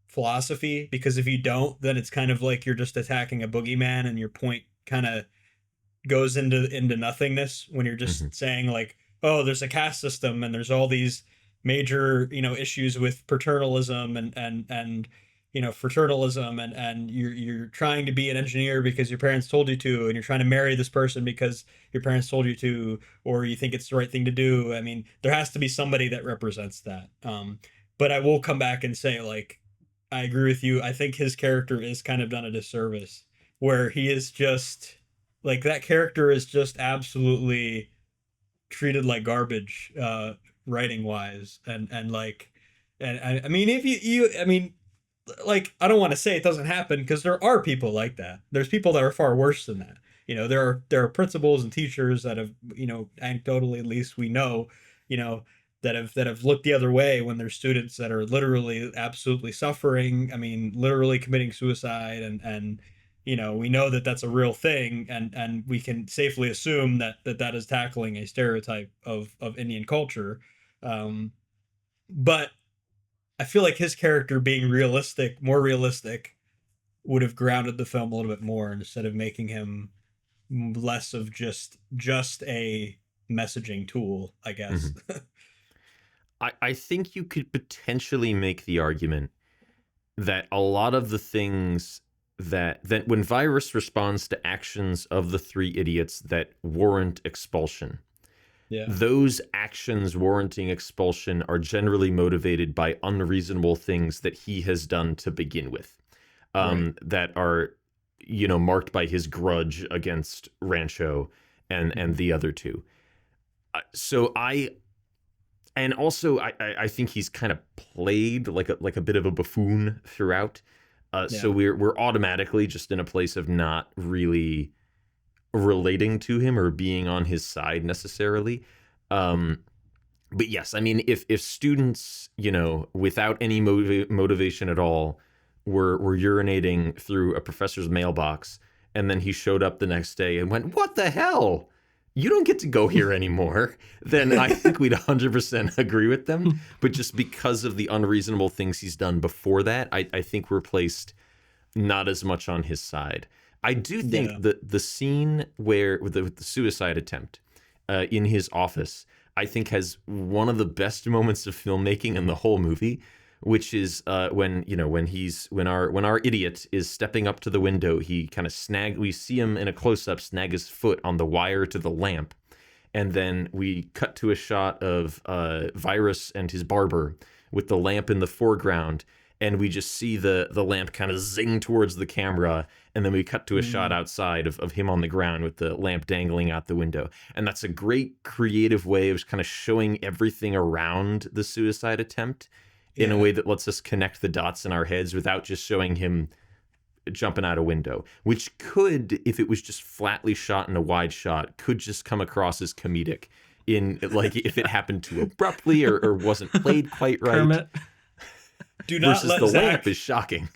philosophy. Because if you don't, then it's kind of like you're just attacking a boogeyman and your point kind of goes into nothingness when you're just saying like, oh, there's a caste system and there's all these major, issues with paternalism and fraternalism, and you're trying to be an engineer because your parents told you to, and you're trying to marry this person because your parents told you to, or you think it's the right thing to do. I mean, there has to be somebody that represents that. But I will come back and say, like, I agree with you. I think his character is kind of done a disservice where he is just like, that character is just absolutely treated like garbage, writing wise. And like, and I mean, if I mean, like, I don't want to say it doesn't happen because there are people like that. There's people that are far worse than that. There are principals and teachers that have, anecdotally at least we know, that have looked the other way when there's students that are literally absolutely suffering. I mean, literally committing suicide, and we know that that's a real thing, and we can safely assume that is tackling a stereotype of Indian culture. But I feel like his character being more realistic, would have grounded the film a little bit more instead of making him less of just a messaging tool, I guess. Mm-hmm. I think you could potentially make the argument that a lot of the things that when Virus responds to actions of the three idiots that warrant expulsion, those actions warranting expulsion are generally motivated by unreasonable things that he has done to begin with, that are, marked by his grudge against Rancho and the other two. And also, I think he's kind of played like a bit of a buffoon throughout. So we're automatically just in a place of not really relating to him or being on his side necessarily. But yes, I mean, if students, without any motivation at all, were urinating through a professor's mailbox, and then he showed up the next day and went, "What the hell? You don't get to go here anymore," then I think we'd 100% agree with them. But just because of the unreasonable things he's done before that, I think we're placed not as much on his side. I do think that the scene with the suicide attempt in his office, I think has one of the best moments of filmmaking in the whole movie, which is when our idiot is stepping up to the window, he kind of we see him in a close-up snag his foot on the wire to the lamp, and then we cut to a shot of Virus and his barber with the lamp in the foreground, and we just see the lamp kind of zing towards the camera, and then we cut to a shot outside of him on the ground with the lamp dangling out the window. And that's a great creative way of kind of showing everything around the suicide attempt in a way that lets us connect the dots in our heads without just showing him jumping out a window, which could, if it was just flatly shot in a wide shot, could just come across as comedic if it happened too abruptly or wasn't played quite right. Kermit. Do not let the Zach, lamp is shocking.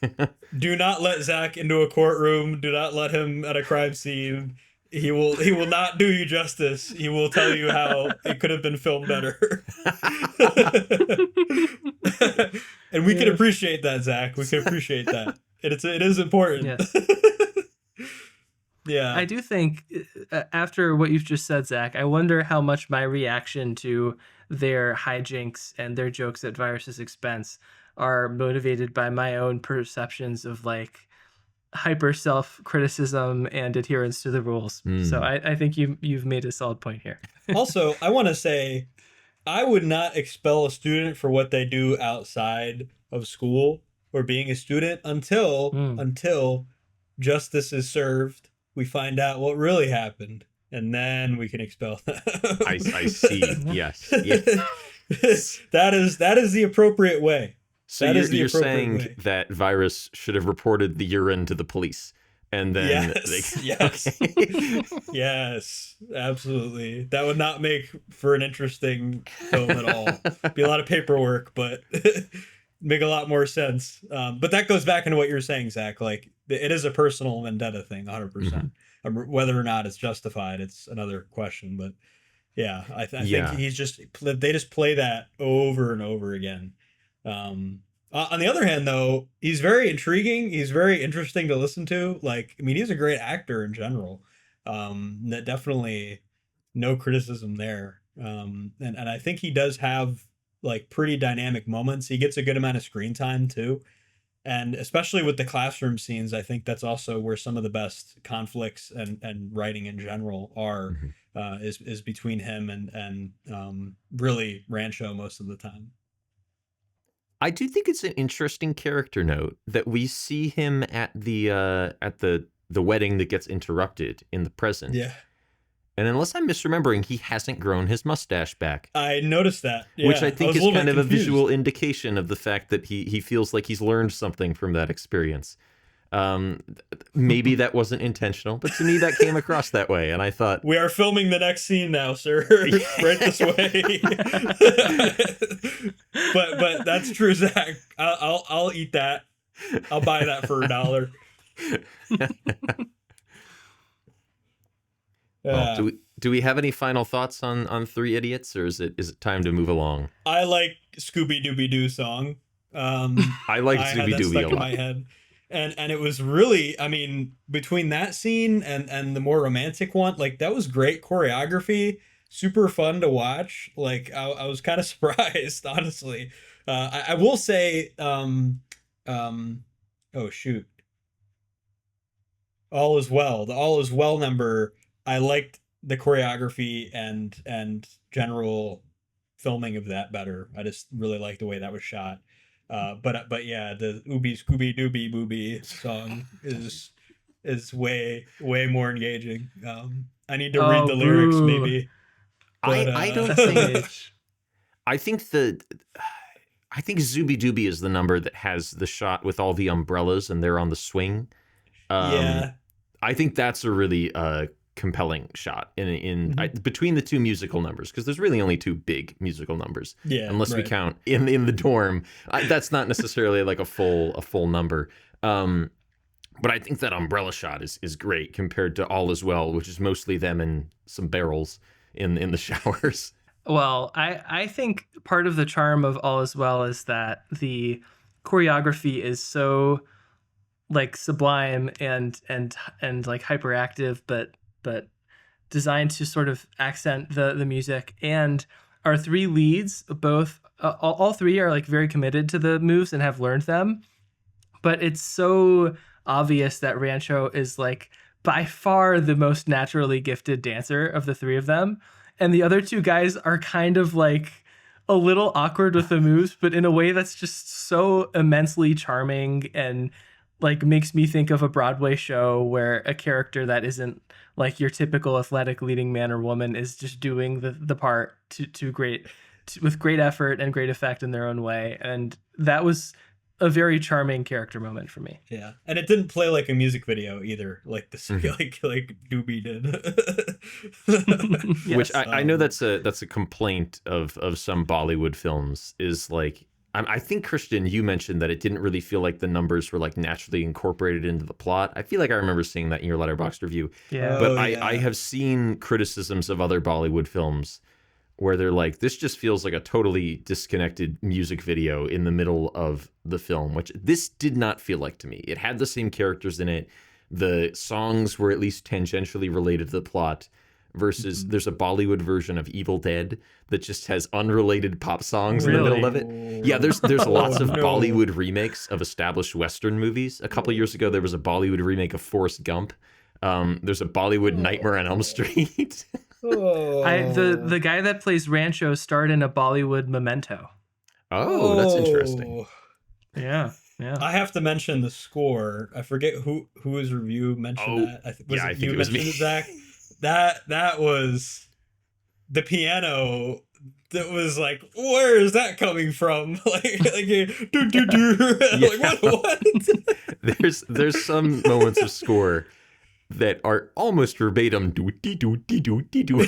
Do not let Zach into a courtroom. Do not let him at a crime scene. He will not do you justice. He will tell you how it could have been filmed better. And we can appreciate that, Zach. We can appreciate that. It is important. Yes. Yeah. I do think after what you've just said, Zach, I wonder how much my reaction to their hijinks and their jokes at Virus's expense are motivated by my own perceptions of hyper self-criticism and adherence to the rules. So I think you've made a solid point here. Also, I want to say, I would not expel a student for what they do outside of school or being a student until justice is served. We find out what really happened, and then we can expel them. I see. Yes. That is the appropriate way. So you're saying that Virus should have reported the urine to the police, and then yes, absolutely. That would not make for an interesting film at all. Be a lot of paperwork, but make a lot more sense. But that goes back into what you're saying, Zach. It is a personal vendetta thing, 100%. Whether or not it's justified, it's another question. But yeah, I think they just play that over and over again. On the other hand, though, he's very intriguing. He's very interesting to listen to. He's a great actor in general. That definitely no criticism there. And I think he does have pretty dynamic moments. He gets a good amount of screen time too. And especially with the classroom scenes, I think that's also where some of the best conflicts and writing in general are, is between him and really Rancho most of the time. I do think it's an interesting character note that we see him at the wedding that gets interrupted in the present. Yeah. And unless I'm misremembering, he hasn't grown his mustache back. I noticed that. Yeah. Which I think is kind of a visual indication of the fact that he feels like he's learned something from that experience. Maybe that wasn't intentional, but to me that came across that way, and I thought, We are filming the next scene now, sir. Right this way. but that's true, Zach. I'll eat that. I'll buy that for $1. well, do we have any final thoughts on Three Idiots, or is it time to move along? I like Scooby Dooby Doo song. I like I had Scooby that Dooby stuck a in lot. my head. And it was really, I mean, between that scene and the more romantic one, like that was great choreography, super fun to watch. Like I was kind of surprised, honestly. I will say, oh shoot, All Is Well. The All Is Well number, I liked the choreography and general filming of that better. I just really liked the way that was shot. But yeah, the Ooby Scooby Dooby Booby song is way more engaging. I need to read the lyrics boo. maybe. But, I don't That's think. age. I think Zooby Dooby is the number that has the shot with all the umbrellas and they're on the swing. Yeah. I think that's a really compelling shot between the two musical numbers, because there's really only two big musical numbers. Yeah, unless we right. count in the dorm. That's not necessarily like a full number. But I think that umbrella shot is great compared to All Is Well, which is mostly them in some barrels in the showers. Well, I think part of the charm of All Is Well is that the choreography is so like sublime and like hyperactive, but designed to sort of accent the music. And our three leads, both all three are like very committed to the moves and have learned them. But it's so obvious that Rancho is like by far the most naturally gifted dancer of the three of them. And the other two guys are kind of like a little awkward with the moves, but in a way that's just so immensely charming and like makes me think of a Broadway show where a character that isn't like your typical athletic leading man or woman is just doing the part with great effort and great effect in their own way. And that was a very charming character moment for me. Yeah, and it didn't play like a music video either, like this, like Doobie did. Yes. Which I know that's a complaint of some Bollywood films, is like, I think, Christian, you mentioned that it didn't really feel like the numbers were like naturally incorporated into the plot. I feel like I remember seeing that in your Letterboxd review. Yeah. But yeah. I have seen criticisms of other Bollywood films where they're like, this just feels like a totally disconnected music video in the middle of the film, which this did not feel like to me. It had the same characters in it. The songs were at least tangentially related to the plot, versus there's a Bollywood version of Evil Dead that just has unrelated pop songs in the middle of it. Yeah, there's lots of no. Bollywood remakes of established Western movies. A couple years ago, there was a Bollywood remake of Forrest Gump. There's a Bollywood Nightmare on Elm Street. The guy that plays Rancho starred in a Bollywood Memento. Oh, that's interesting. Yeah. I have to mention the score. I forget whose review mentioned that. I think it was me. Zach? That was the piano. That was like, where is that coming from? like do do do. Like what? There's some moments of score that are almost verbatim doo-dee doo-dee doo-dee doo.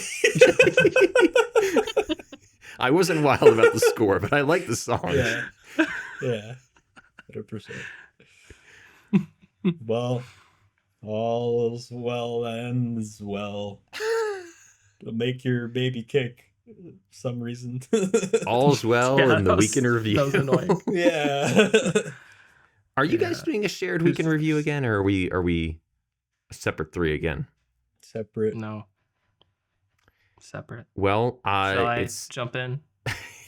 I wasn't wild about the score, but I like the song. Yeah, 100%. Well, all is well ends well. It'll make your baby kick for some reason. All's well in the week in review. That was annoying. Yeah. Are you guys doing a shared week in review again, or are we a separate three again? Separate. No. Separate. Well, Shall I it's jump in?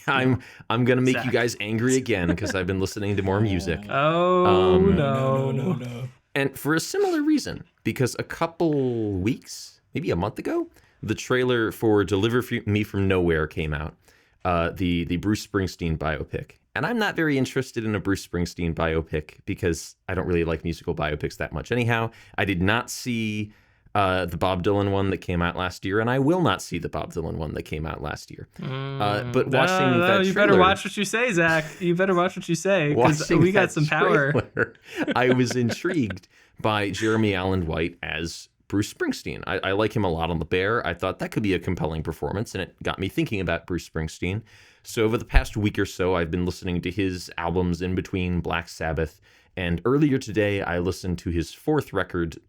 I'm gonna make Zach. you guys angry again because I've been listening to more music. Oh No. And for a similar reason, because a couple weeks, maybe a month ago, the trailer for Deliver Me From Nowhere came out, the Bruce Springsteen biopic. And I'm not very interested in a Bruce Springsteen biopic because I don't really like musical biopics that much anyhow. I did not see the Bob Dylan one that came out last year, and I will not see the Bob Dylan one that came out last year. But watching that you trailer, better watch what you say, Zach. You better watch what you say, because we got some power. Trailer, I was intrigued by Jeremy Allen White as Bruce Springsteen. I like him a lot on The Bear. I thought that could be a compelling performance, and it got me thinking about Bruce Springsteen. So over the past week or so, I've been listening to his albums in between Black Sabbath. And earlier today, I listened to his fourth record,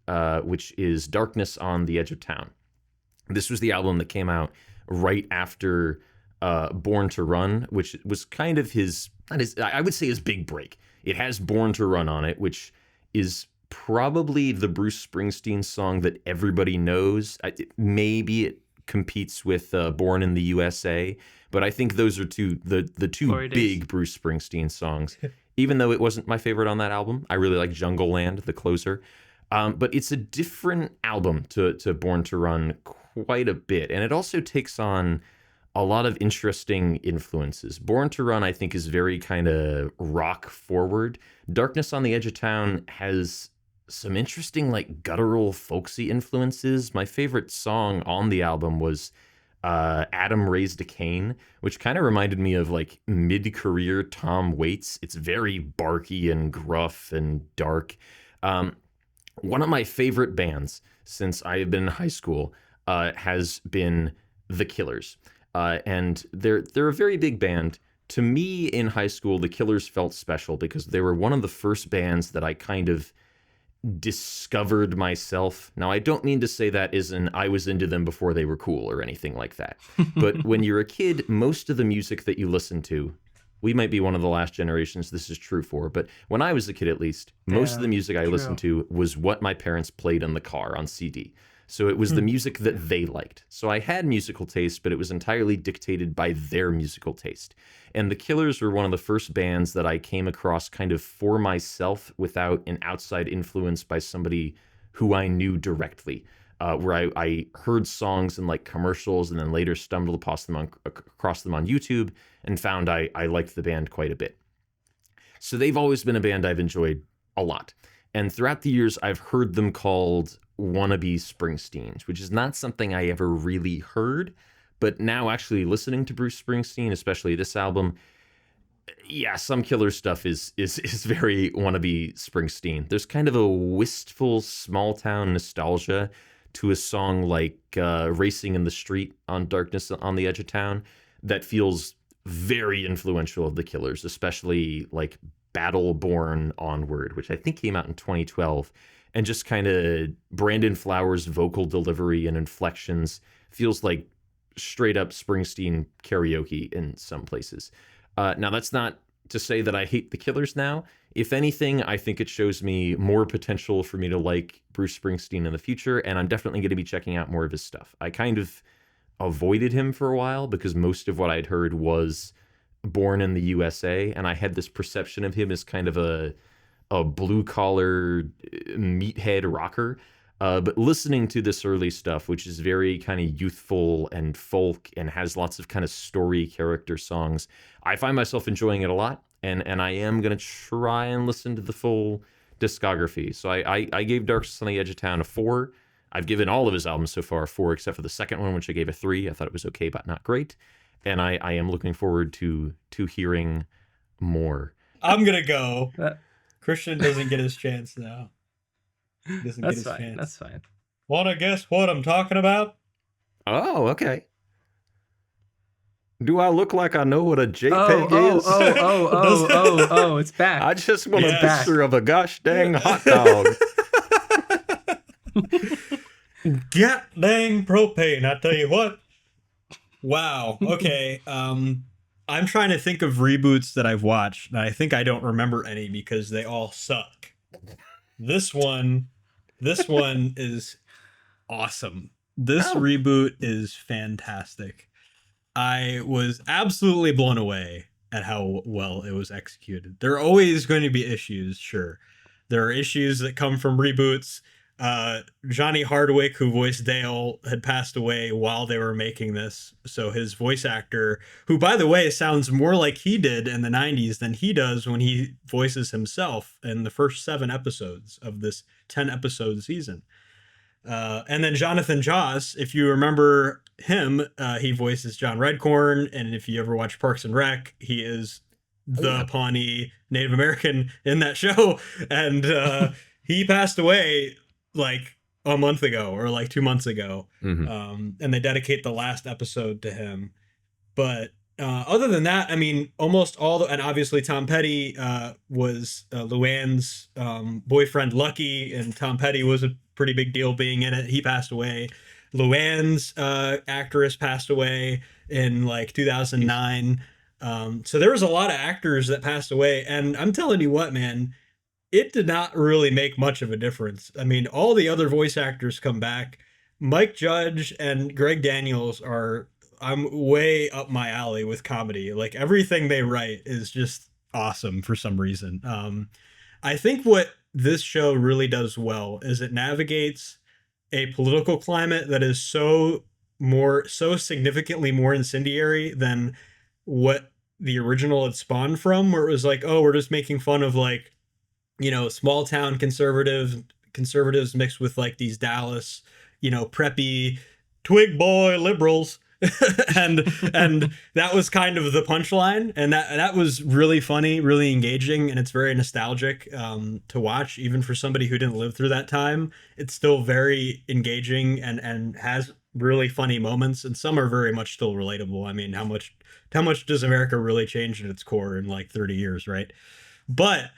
which is Darkness on the Edge of Town. This was the album that came out right after Born to Run, which was kind of I would say his big break. It has Born to Run on it, which is probably the Bruce Springsteen song that everybody knows. Maybe it competes with Born in the USA, but I think those are the two big Bruce Springsteen songs. Even though it wasn't my favorite on that album, I really like Jungle Land, the closer. But it's a different album to Born to Run quite a bit. And it also takes on a lot of interesting influences. Born to Run, I think, is very kind of rock forward. Darkness on the Edge of Town has some interesting, like, guttural, folksy influences. My favorite song on the album was Adam Raised a Cain, which kind of reminded me of like mid-career Tom Waits. It's very barky and gruff and dark. One of my favorite bands since I have been in high school has been The Killers. And they're a very big band. To me, in high school, The Killers felt special because they were one of the first bands that I kind of discovered myself. Now, I don't mean to say that as in I was into them before they were cool or anything like that. But when you're a kid, most of the music that you listen to, we might be one of the last generations this is true for, but when I was a kid at least, most of the music I listened to was what my parents played in the car on CD. So it was the music that they liked. So I had musical taste, but it was entirely dictated by their musical taste. And The Killers were one of the first bands that I came across kind of for myself without an outside influence by somebody who I knew directly, where I heard songs in like commercials and then later stumbled across them on YouTube and found I liked the band quite a bit. So they've always been a band I've enjoyed a lot. And throughout the years, I've heard them called wannabe Springsteens, which is not something I ever really heard. But now actually listening to Bruce Springsteen, especially this album, yeah, some Killer stuff is very wannabe Springsteen. There's kind of a wistful small town nostalgia to a song like Racing in the Street on Darkness on the Edge of Town that feels very influential of the Killers, especially like Battle Born Onward, which I think came out in 2012. And just kind of Brandon Flowers' vocal delivery and inflections feels like straight up Springsteen karaoke in some places. Now, that's not to say that I hate the Killers now. If anything, I think it shows me more potential for me to like Bruce Springsteen in the future, and I'm definitely going to be checking out more of his stuff. I kind of avoided him for a while because most of what I'd heard was Born in the USA, and I had this perception of him as kind of a blue-collar meathead rocker. But listening to this early stuff, which is very kind of youthful and folk and has lots of kind of story character songs, I find myself enjoying it a lot. And I am going to try and listen to the full discography. So I gave Darkness on the Edge of Town a 4. I've given all of his albums so far a 4, except for the second one, which I gave a 3. I thought it was okay, but not great. And I am looking forward to hearing more. I'm going to go. Christian doesn't get his chance now. That's fine. That's fine. Want to guess what I'm talking about? Oh, okay. Do I look like I know what a JPEG is? Oh, it's back. I just want a picture of a gosh dang hot dog. God dang propane, I tell you what. Wow. Okay. I'm trying to think of reboots that I've watched, and I think I don't remember any because they all suck. This one is awesome. This reboot is fantastic. I was absolutely blown away at how well it was executed. There are always going to be issues, sure. There are issues that come from reboots. Johnny Hardwick, who voiced Dale, had passed away while they were making this. So his voice actor, who, by the way, sounds more like he did in the 90s than he does when he voices himself in the first 7 episodes of this 10-episode season. And then Jonathan Joss, if you remember him, he voices John Redcorn, and if you ever watch Parks and Rec, he is the Pawnee Native American in that show, and he passed away like a month ago or like 2 months ago, and they dedicate the last episode to him. But other than that, I mean, almost all and obviously Tom Petty was Luann's boyfriend Lucky, and Tom Petty was a pretty big deal being in it. He passed away. Luann's actress passed away in like 2009. So there was a lot of actors that passed away, and I'm telling you what, man, it did not really make much of a difference. I mean, all the other voice actors come back. Mike Judge and Greg Daniels I'm way up my alley with comedy. Like everything they write is just awesome for some reason. I think what this show really does well is it navigates a political climate that is so significantly more incendiary than what the original had spawned from, where it was like, oh, we're just making fun of like, small town conservatives mixed with like these Dallas, preppy twig boy liberals. and that was kind of the punchline, and that was really funny, really engaging, and it's very nostalgic to watch, even for somebody who didn't live through that time. It's still very engaging and has really funny moments, and some are very much still relatable. I mean, how much does America really change at its core in like 30 years, right? But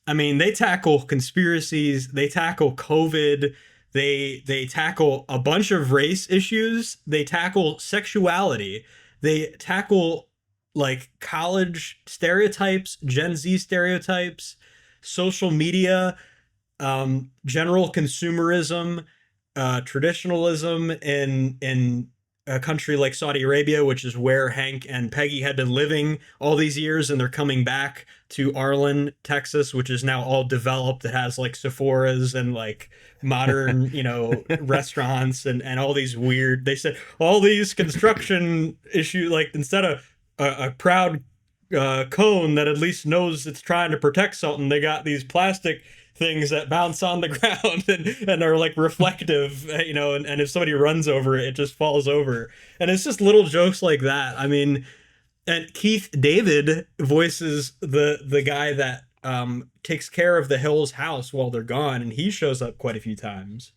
I mean, they tackle conspiracies, they tackle COVID, they tackle a bunch of race issues, they tackle sexuality, they tackle like college stereotypes, Gen Z stereotypes, social media, general consumerism, traditionalism in a country like Saudi Arabia, which is where Hank and Peggy had been living all these years, and they're coming back to Arlen, Texas, which is now all developed. It has like Sephora's and like modern, restaurants and all these weird, they said all these construction issues, like instead of a proud cone that at least knows it's trying to protect something, they got these plastic things that bounce on the ground and are like reflective, and if somebody runs over it, it just falls over. And it's just little jokes like that. I mean, and Keith David voices the guy that takes care of the Hills house while they're gone, and he shows up quite a few times.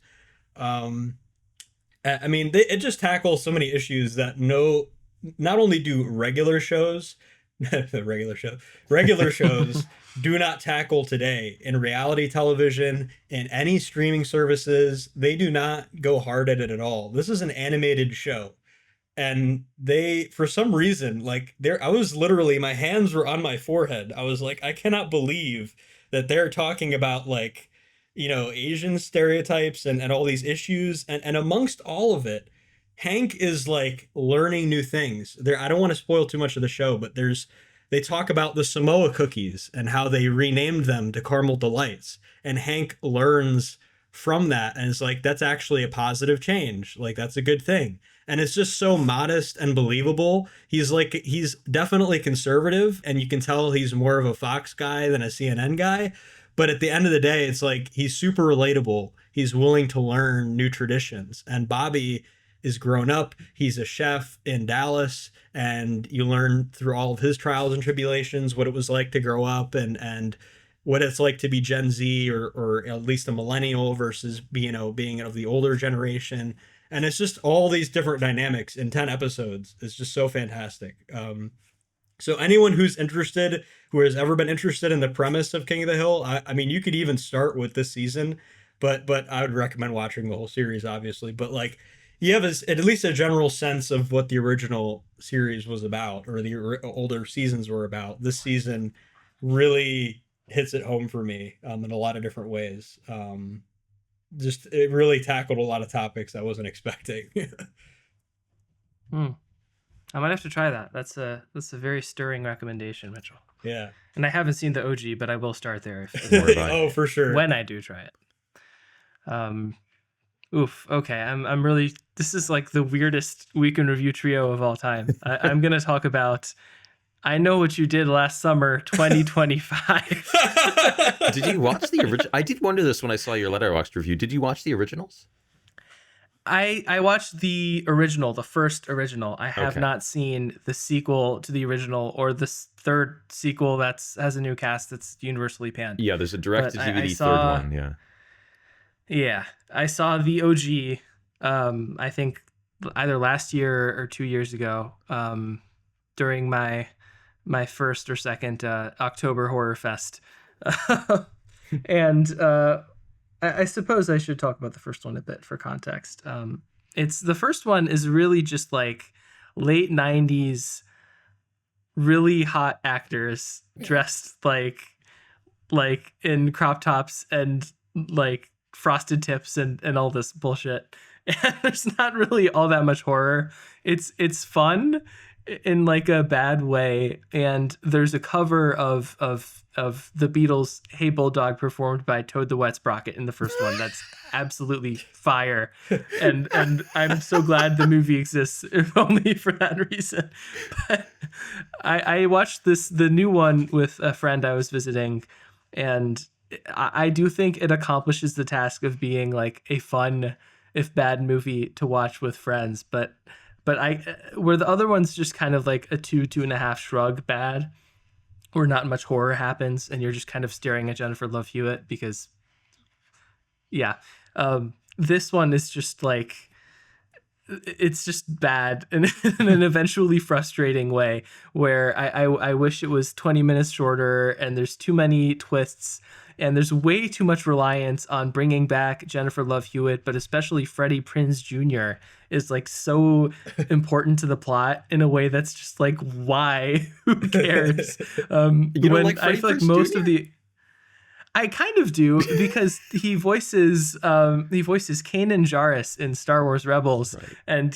I mean, it just tackles so many issues that not only do regular shows do not tackle today in reality television, in any streaming services. They do not go hard at it at all. This is an animated show, and they, for some reason, like I was literally, my hands were on my forehead. I was like, I cannot believe that they're talking about like, Asian stereotypes and all these issues, and amongst all of it, Hank is like learning new things. I don't want to spoil too much of the show, but they talk about the Samoa cookies and how they renamed them to Caramel Delights. And Hank learns from that, and it's like, that's actually a positive change. Like, that's a good thing. And it's just so modest and believable. He's definitely conservative, and you can tell he's more of a Fox guy than a CNN guy. But at the end of the day, it's like, he's super relatable. He's willing to learn new traditions. And Bobby is grown up. He's a chef in Dallas, and you learn through all of his trials and tribulations what it was like to grow up and what it's like to be Gen Z or at least a millennial versus being of the older generation. And it's just all these different dynamics in 10 episodes. It's just so fantastic. So anyone who has ever been interested in the premise of King of the Hill, I mean, you could even start with this season, but I would recommend watching the whole series, obviously. But like, you have at least a general sense of what the original series was about, or the older seasons were about. This season really hits it home for me in a lot of different ways. It really tackled a lot of topics I wasn't expecting. I might have to try that. That's a very stirring recommendation, Mitchell. Yeah. And I haven't seen the OG, but I will start there. Oh, for sure. When I do try it. Oof. Okay. I'm really. This is like the weirdest week in review trio of all time. I'm gonna talk about I Know What You Did Last Summer 2025. Did you watch the original? I did wonder this when I saw your Letterboxd review. Did you watch the originals? I watched the original, the first original. I have Okay. not seen the sequel to the original or the third sequel has a new cast that's universally panned. Yeah, there's a direct to But I DVD saw, third one. Yeah. yeah, I saw the OG. I think either last year or 2 years ago. During my first or second October Horror Fest, and I suppose I should talk about the first one a bit for context. It's the first one is really just like late '90s, really hot actors dressed like in crop tops and like frosted tips and all this bullshit. And there's not really all that much horror. It's fun in like a bad way, and there's a cover of the Beatles' "Hey Bulldog" performed by Toad the Wet Sprocket in the first one. That's absolutely fire, and I'm so glad the movie exists, if only for that reason. But I watched the new one with a friend I was visiting, and I do think it accomplishes the task of being like a fun, if bad, movie to watch with friends. But where the other one's just kind of like a 2.5 shrug bad, where not much horror happens and you're just kind of staring at Jennifer Love Hewitt because, yeah, this one is just like, it's just bad in an eventually frustrating way where I wish it was 20 minutes shorter, and there's too many twists, and there's way too much reliance on bringing back Jennifer Love Hewitt, but especially Freddie Prinze Jr. is like so important to the plot in a way that's just like, why? Who cares? You don't like I Freddie feel like Prinze most Jr.? of the I kind of do, because he voices Kanan Jarrus in Star Wars Rebels, Right. and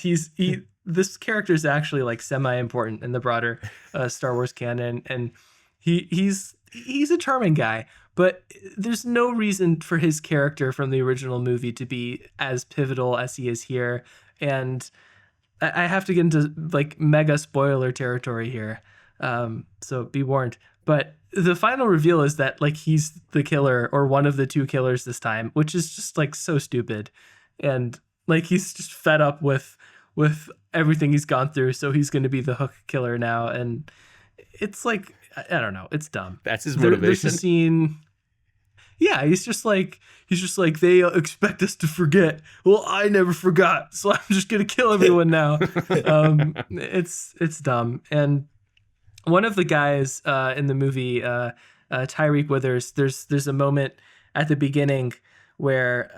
this character is actually like semi-important in the broader Star Wars canon, and he's a charming guy, but there's no reason for his character from the original movie to be as pivotal as he is here, and I have to get into like mega spoiler territory here, so be warned. But the final reveal is that like he's the killer, or one of the two killers this time, which is just like so stupid, and like he's just fed up with everything he's gone through, so he's going to be the Hook killer now, and it's like, I don't know, it's dumb. That's his There's motivation. a scene. Yeah, he's just like they expect us to forget. Well, I never forgot, so I'm just gonna kill everyone now. It's dumb. And one of the guys in the movie, Tyreek Withers, there's a moment at the beginning where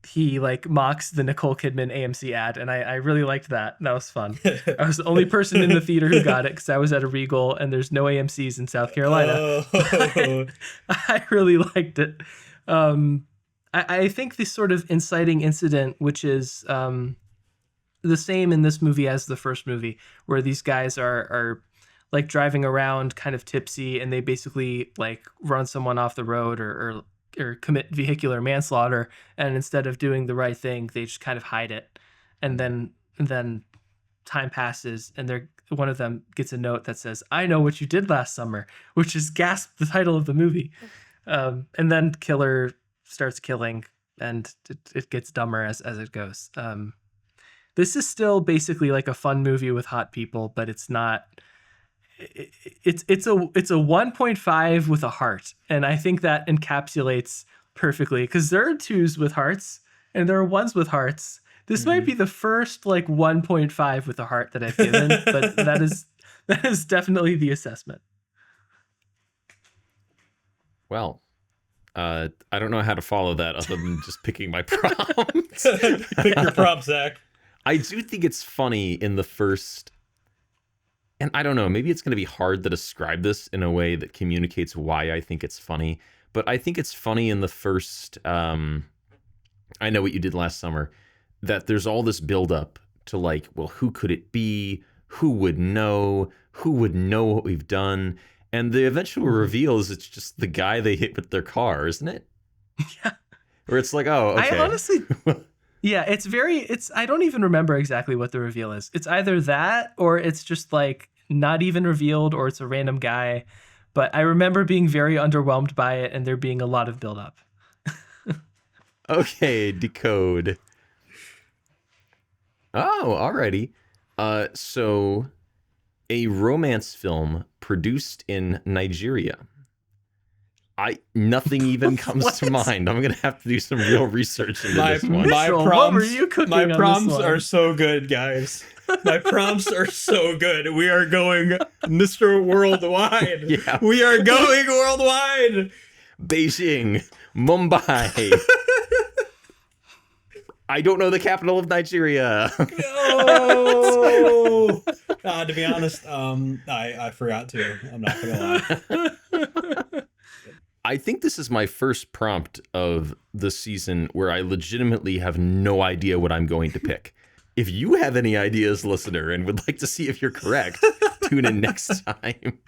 he like mocks the Nicole Kidman AMC ad, and I really liked that. That was fun. I was the only person in the theater who got it because I was at a Regal and there's no AMCs in South Carolina. Oh. I really liked it. I think this sort of inciting incident, which is the same in this movie as the first movie, where these guys are like driving around kind of tipsy, and they basically like run someone off the road or commit vehicular manslaughter, and instead of doing the right thing, they just kind of hide it, and then time passes, and one of them gets a note that says, "I know what you did last summer," which is gasp the title of the movie, and then killer starts killing, and it gets dumber as it goes. This is still basically like a fun movie with hot people, but it's not. It's a 1.5 with a heart, and I think that encapsulates perfectly, because there are 2s with hearts and there are 1s with hearts. This might be the first like 1.5 with a heart that I've given, but that is definitely the assessment. Well, I don't know how to follow that other than just picking my prompts. Pick your prop, Zach. I do think it's funny in the first, and I don't know, maybe it's going to be hard to describe this in a way that communicates why I think it's funny, but I think it's funny in the first, I Know What You Did Last Summer, that there's all this buildup to like, well, who could it be? Who would know? Who would know what we've done? And the eventual reveal is it's just the guy they hit with their car, isn't it? Yeah. Where it's like, oh, okay. I honestly, yeah, I don't even remember exactly what the reveal is. It's either that, or it's just like not even revealed, or it's a random guy. But I remember being very underwhelmed by it, and there being a lot of buildup. Okay, decode. Oh, alrighty. So a romance film produced in Nigeria. Nothing even comes to mind. I'm gonna have to do some real research into this one. Mitchell, what were you cooking my on this prompts one? are so good, guys. My prompts are so good. We are going Mr. Worldwide. Yeah. We are going worldwide. Beijing, Mumbai. I don't know the capital of Nigeria. No. To be honest, I forgot to. I'm not gonna lie. I think this is my first prompt of the season where I legitimately have no idea what I'm going to pick. If you have any ideas, listener, and would like to see if you're correct, tune in next time.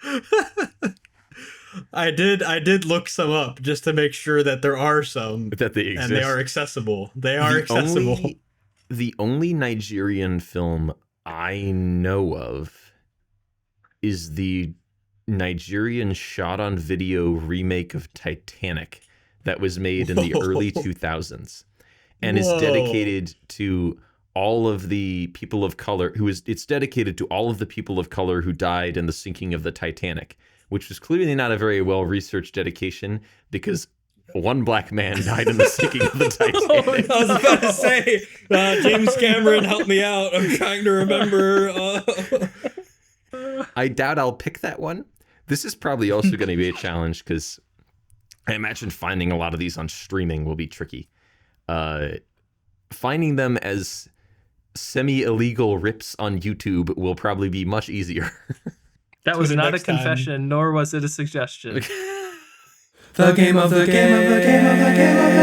I did look some up just to make sure that there are some That they exist. and they are accessible. They are accessible. The only Nigerian film I know of is the Nigerian shot-on-video remake of Titanic that was made in the early 2000s and is dedicated to all of the people of color it's dedicated to all of the people of color who died in the sinking of the Titanic, which was clearly not a very well-researched dedication because one black man died in the sinking of the Titanic. I was about to say, James Cameron, help me out. I'm trying to remember. I doubt I'll pick that one. This is probably also going to be a challenge because I imagine finding a lot of these on streaming will be tricky. Finding them as semi-illegal rips on YouTube will probably be much easier. That was Tune in not a next time. confession, nor was it a suggestion. The game of the game of the game of the game of the